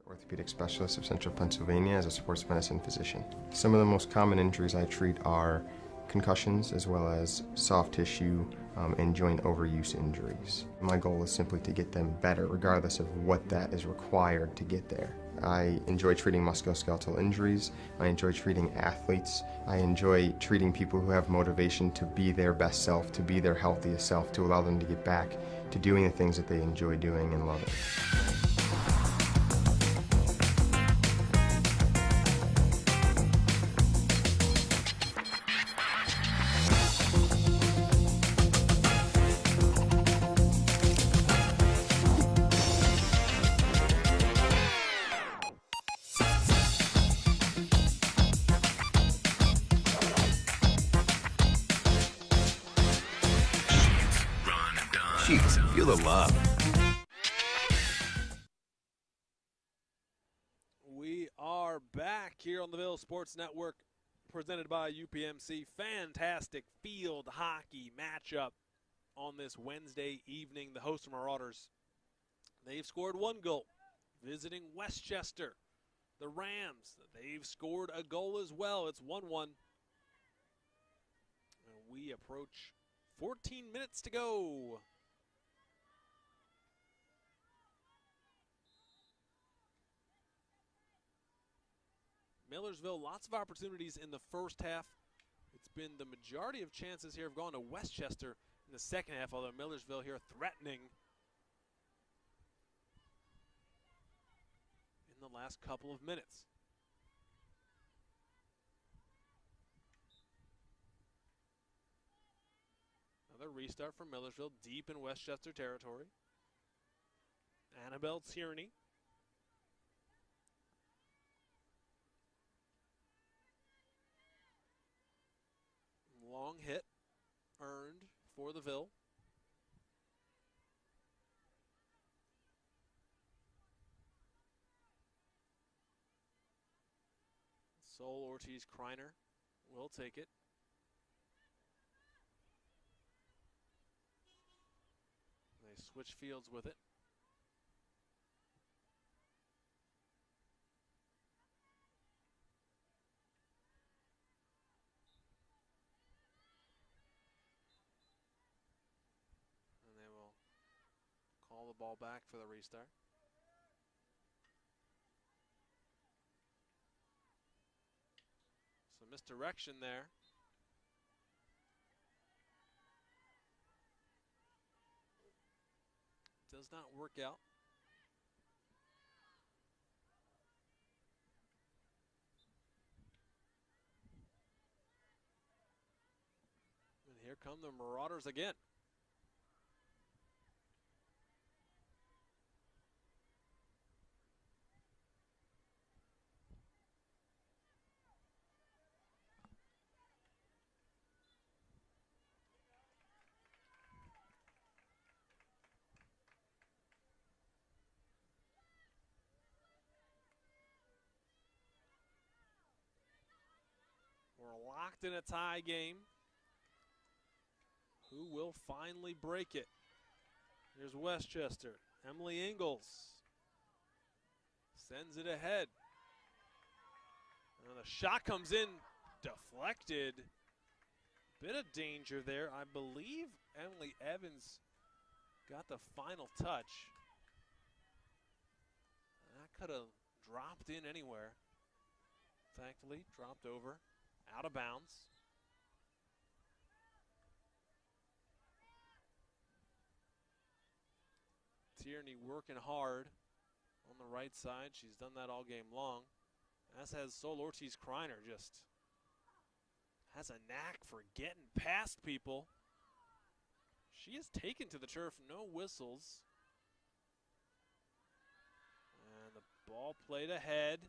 Orthopedic specialist of Central Pennsylvania as a sports medicine physician. Some of the most common injuries I treat are concussions as well as soft tissue and joint overuse injuries. My goal is simply to get them better regardless of what that is required to get there. I enjoy treating musculoskeletal injuries. I enjoy treating athletes. I enjoy treating people who have motivation to be their best self, to be their healthiest self, to allow them to get back to doing the things that they enjoy doing and love it. Jeez, feel the love. We are back here on the Ville Sports Network, presented by UPMC. Fantastic field hockey matchup on this Wednesday evening. The host Marauders, they've scored 1 goal, visiting Westchester. The Rams, they've scored a goal as well. It's 1-1. And we approach 14 minutes to go. Millersville, lots of opportunities in the first half. It's been the majority of chances here have gone to Westchester in the second half, although Millersville here threatening in the last couple of minutes. Another restart for Millersville, deep in Westchester territory. Annabelle Tierney. Long hit earned for the Ville. Sol Ortiz-Kreiner will take it. They switch fields with it. Call the ball back for the restart. So misdirection there. Does not work out. And here come the Marauders again. We're locked in a tie game. Who will finally break it? Here's Westchester. Emily Ingalls sends it ahead. And the shot comes in, deflected. Bit of danger there. I believe Emily Evans got the final touch. That could have dropped in anywhere. Thankfully, dropped over, out of bounds. Tierney working hard on the right side. She's done that all game long. As has Sol Ortiz-Kreiner, just has a knack for getting past people. She is taken to the turf, no whistles. And the ball played ahead.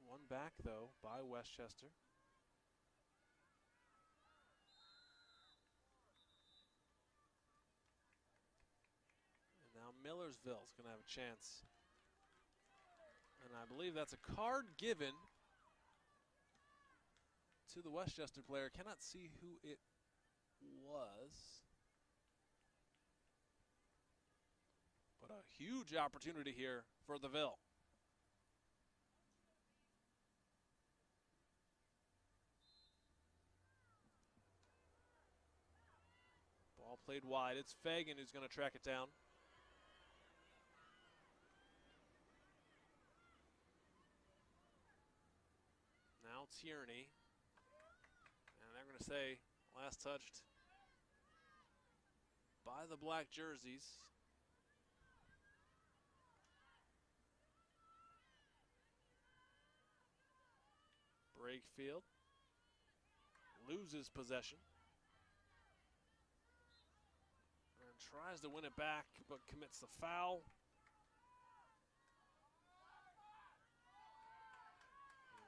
One back, though, by Westchester. And now Millersville's going to have a chance. And I believe that's a card given to the Westchester player. Cannot see who it was. But a huge opportunity here for the Ville. Played wide. It's Fagan who's going to track it down. Now Tierney. And they're going to say last touched by the black jerseys. Brakefield loses possession and tries to win it back, but commits the foul.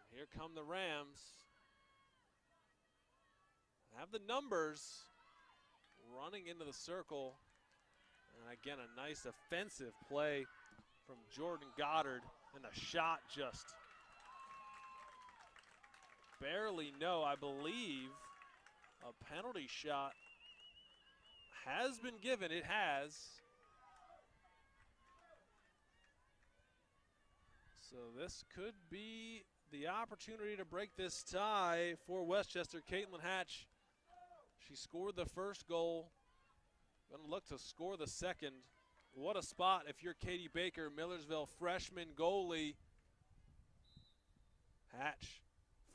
And here come the Rams. Have the numbers running into the circle. And again, a nice offensive play from Jordan Goddard, and the shot just barely no. I believe a penalty shot has been given. It has. So this could be the opportunity to break this tie for Westchester. Caitlin Hatch, she scored the first goal. Going to look to score the second. What a spot if you're Katie Baker, Millersville freshman goalie. Hatch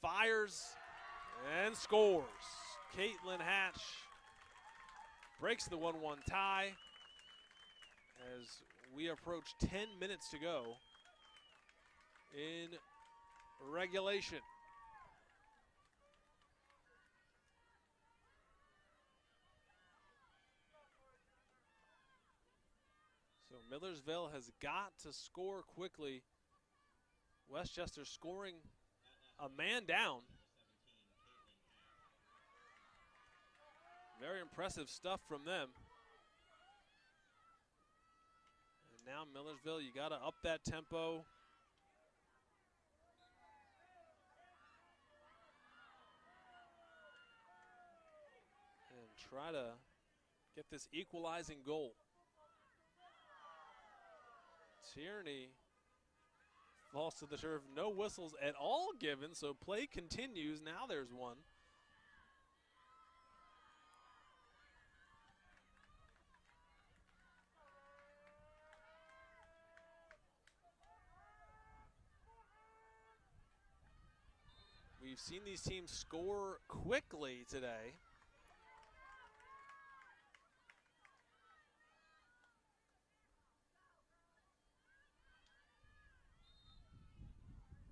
fires and scores. Caitlin Hatch breaks the 1-1 tie as we approach 10 minutes to go in regulation. So Millersville has got to score quickly. Westchester scoring a man down. Very impressive stuff from them. And now Millersville, you got to up that tempo. And try to get this equalizing goal. Tierney falls to the turf. No whistles at all given, so play continues. Now there's one. We've seen these teams score quickly today.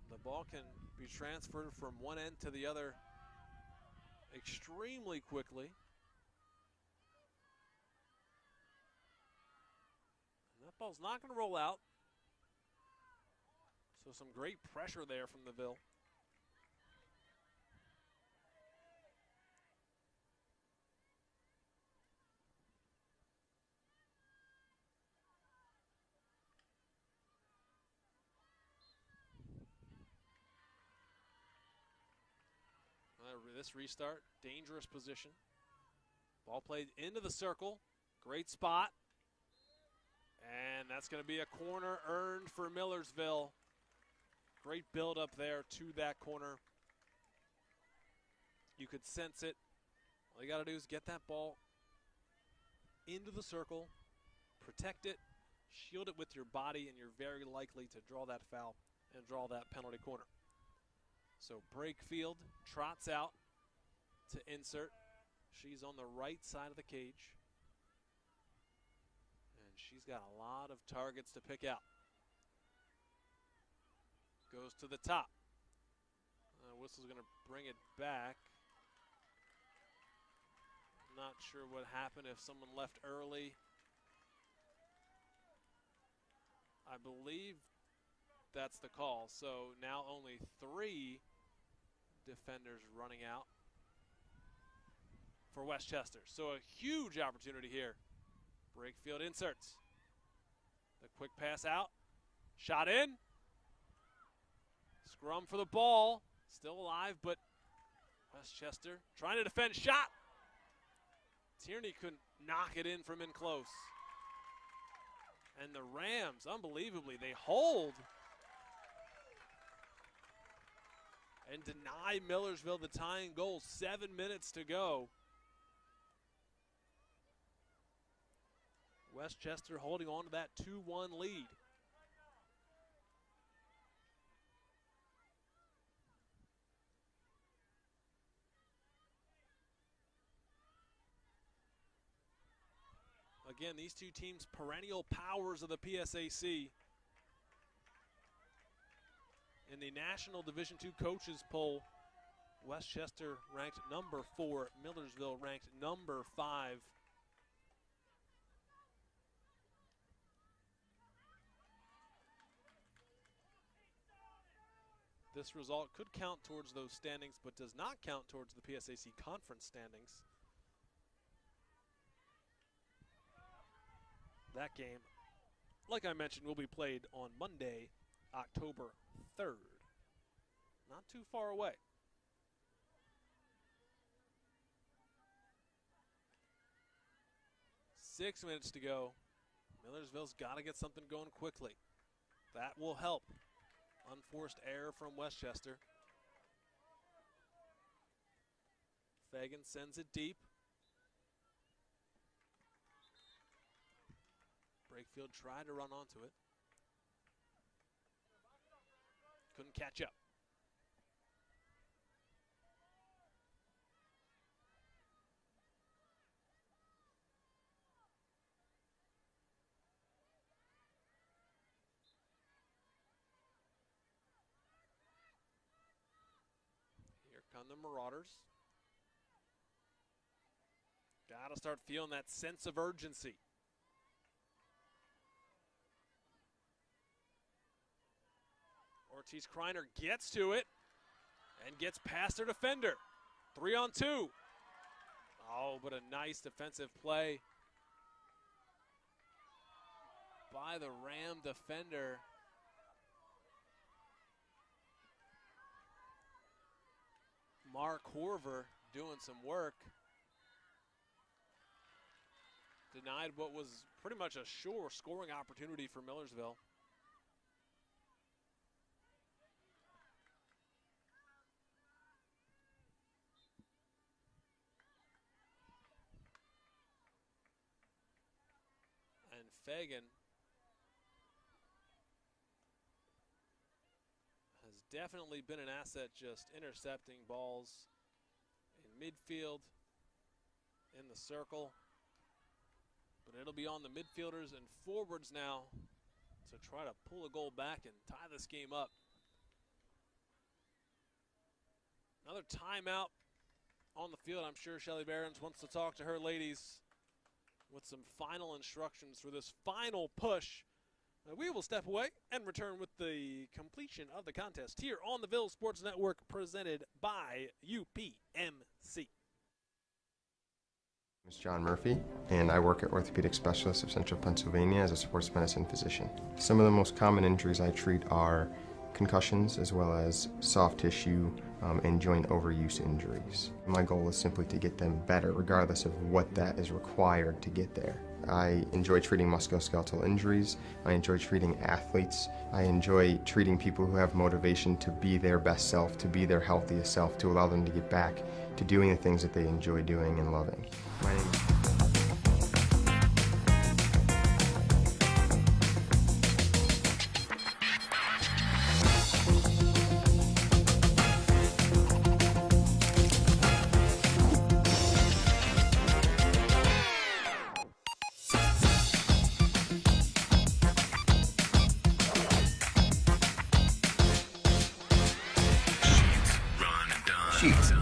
The ball can be transferred from one end to the other extremely quickly. And that ball's not going to roll out. So some great pressure there from the Ville. This restart, dangerous position. Ball played into the circle. Great spot. And that's going to be a corner earned for Millersville. Great build up there to that corner. You could sense it. All you got to do is get that ball into the circle, protect it, shield it with your body, and you're very likely to draw that foul and draw that penalty corner. So Brakefield trots out to insert. She's on the right side of the cage. And she's got a lot of targets to pick out. Goes to the top. Whistle's going to bring it back. Not sure what happened, if someone left early. I believe that's the call. So now only 3 defenders running out for Westchester. So a huge opportunity here. Brakefield inserts. The quick pass out. Shot in. Scrum for the ball. Still alive, but Westchester trying to defend. Shot. Tierney couldn't knock it in from in close. And the Rams, unbelievably, they hold and deny Millersville the tying goal. 7 minutes to go. Westchester holding on to that 2-1 lead. Again, these two teams, perennial powers of the PSAC. In the National Division II Coaches Poll, Westchester ranked number 4, Millersville ranked number 5. This result could count towards those standings, but does not count towards the PSAC conference standings. That game, like I mentioned, will be played on Monday, October 3rd. Not too far away. Six minutes to go. Millersville's got to get something going quickly. That will help. Unforced error from Westchester. Fagan sends it deep. Brakefield tried to run onto it. Couldn't catch up. Here come the Marauders. Got to start feeling that sense of urgency. Ortiz Kreiner gets to it and gets past their defender. 3-on-2. Oh, but a nice defensive play by the Ram defender. Mark Horver doing some work. Denied what was pretty much a sure scoring opportunity for Millersville. And Fagan has definitely been an asset just intercepting balls in midfield, in the circle. But it'll be on the midfielders and forwards now to try to pull a goal back and tie this game up. Another timeout on the field. I'm sure Shelly Behrens wants to talk to her ladies with some final instructions for this final push. We will step away and return with the completion of the contest here on the Ville Sports Network, presented by UPMC. I'm John Murphy, and I work at Orthopedic Specialists of Central Pennsylvania as a sports medicine physician. Some of the most common injuries I treat are concussions as well as soft tissue and joint overuse injuries. My goal is simply to get them better regardless of what that is required to get there. I enjoy treating musculoskeletal injuries. I enjoy treating athletes. I enjoy treating people who have motivation to be their best self, to be their healthiest self, to allow them to get back to doing the things that they enjoy doing and loving. My name is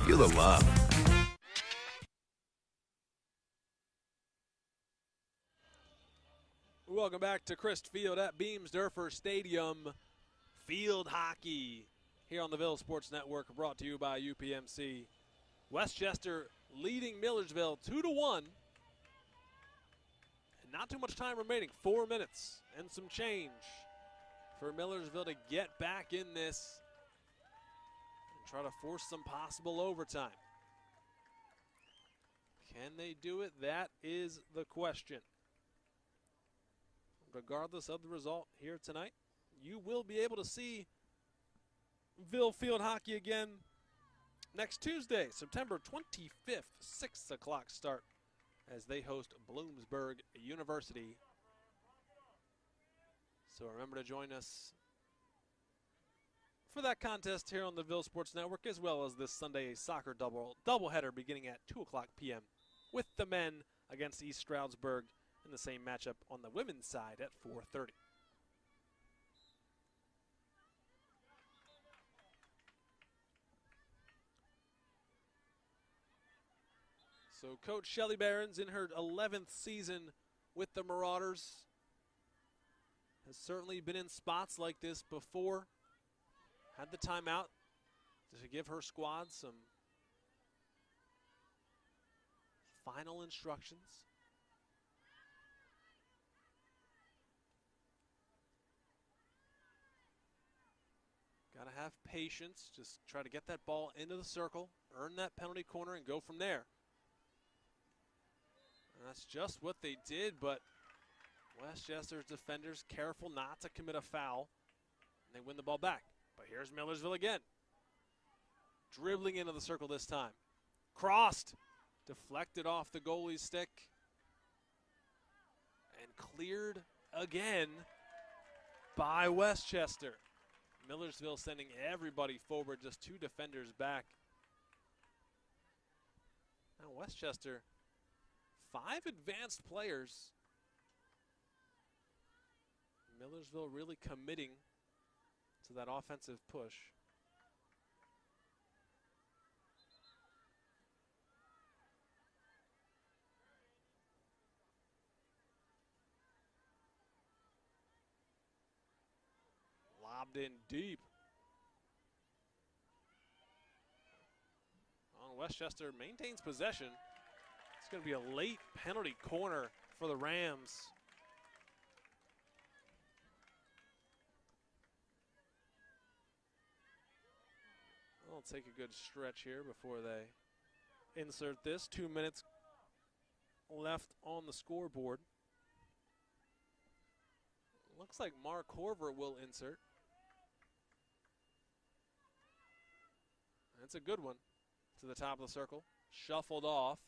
Feel the love. Welcome back to Christ Field at Beamsdorfer Stadium. Field hockey here on the Ville Sports Network, brought to you by UPMC. Westchester leading Millersville 2-1. And not too much time remaining, 4 minutes and some change for Millersville to get back in this and try to force some possible overtime. Can they do it? That is the question. Regardless of the result here tonight, you will be able to see Ville Field hockey again next Tuesday, September 25th, 6 o'clock start, as they host Bloomsburg University So remember to join us for that contest here on the Ville Sports Network, as well as this Sunday soccer doubleheader beginning at 2 o'clock p.m. with the men against East Stroudsburg in the same matchup on the women's side at 4:30. So Coach Shelly Barons, in her 11th season with the Marauders, has certainly been in spots like this before. Had the timeout to give her squad some final instructions. Got to have patience. Just try to get that ball into the circle, earn that penalty corner, and go from there. And that's just what they did, but Westchester's defenders careful not to commit a foul, and they win the ball back. But here's Millersville again. Dribbling into the circle this time. Crossed. Deflected off the goalie's stick. And cleared again by Westchester. Millersville sending everybody forward, just 2 defenders back. Now Westchester, 5 advanced players. Millersville really committing to that offensive push. Lobbed in deep. On Westchester maintains possession. It's going to be a late penalty corner for the Rams. They'll take a good stretch here before they insert this. 2 minutes left on the scoreboard. Looks like Mark Horver will insert. That's a good one to the top of the circle. Shuffled off.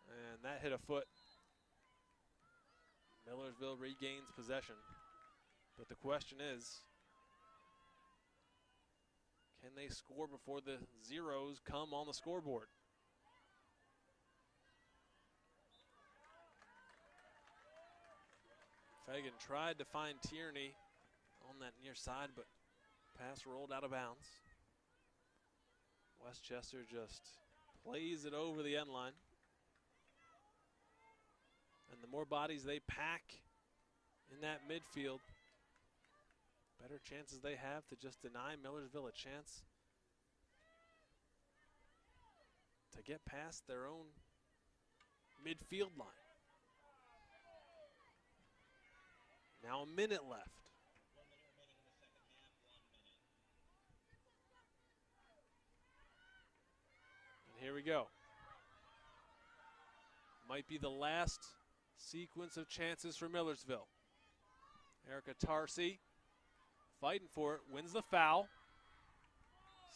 And that hit a foot. Millersville regains possession. But the question is, can they score before the zeros come on the scoreboard? Fagan tried to find Tierney on that near side, but pass rolled out of bounds. Westchester just plays it over the end line. And the more bodies they pack in that midfield, better chances they have to just deny Millersville a chance to get past their own midfield line. Now a minute left. And here we go. Might be the last sequence of chances for Millersville. Erica Tarsi fighting for it, wins the foul.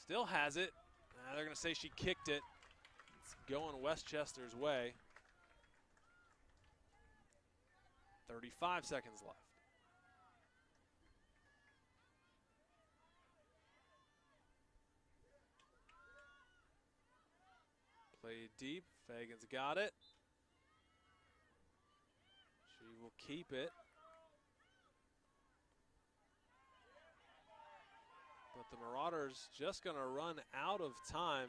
Still has it. They're going to say she kicked it. It's going Westchester's way. 35 seconds left. Played deep. Fagan's got it. She will keep it. But the Marauders just going to run out of time.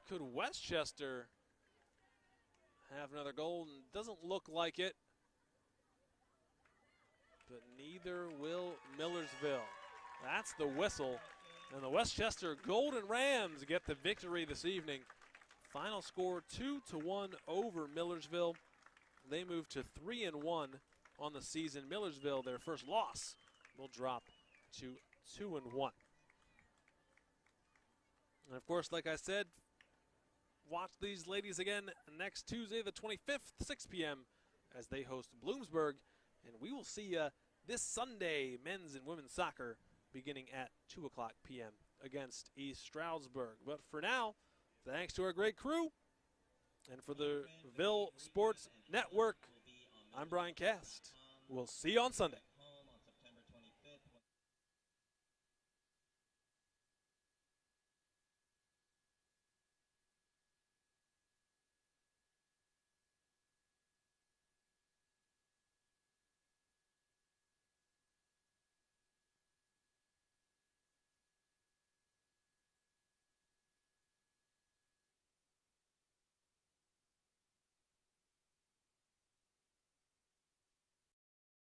Could Westchester have another goal? And doesn't look like it. But neither will Millersville. That's the whistle. And the Westchester Golden Rams get the victory this evening. Final score 2-1 over Millersville. They move to 3-1 on the season. Millersville, their first loss, will drop to 2-1. And of course, like I said, watch these ladies again next Tuesday, the 25th, 6 p.m. as they host Bloomsburg. And we will see you this Sunday, men's and women's soccer, beginning at 2 o'clock p.m. against East Stroudsburg. But for now, thanks to our great crew, and for the Ville Sports Network, I'm Brian Cast. We'll see you on Sunday.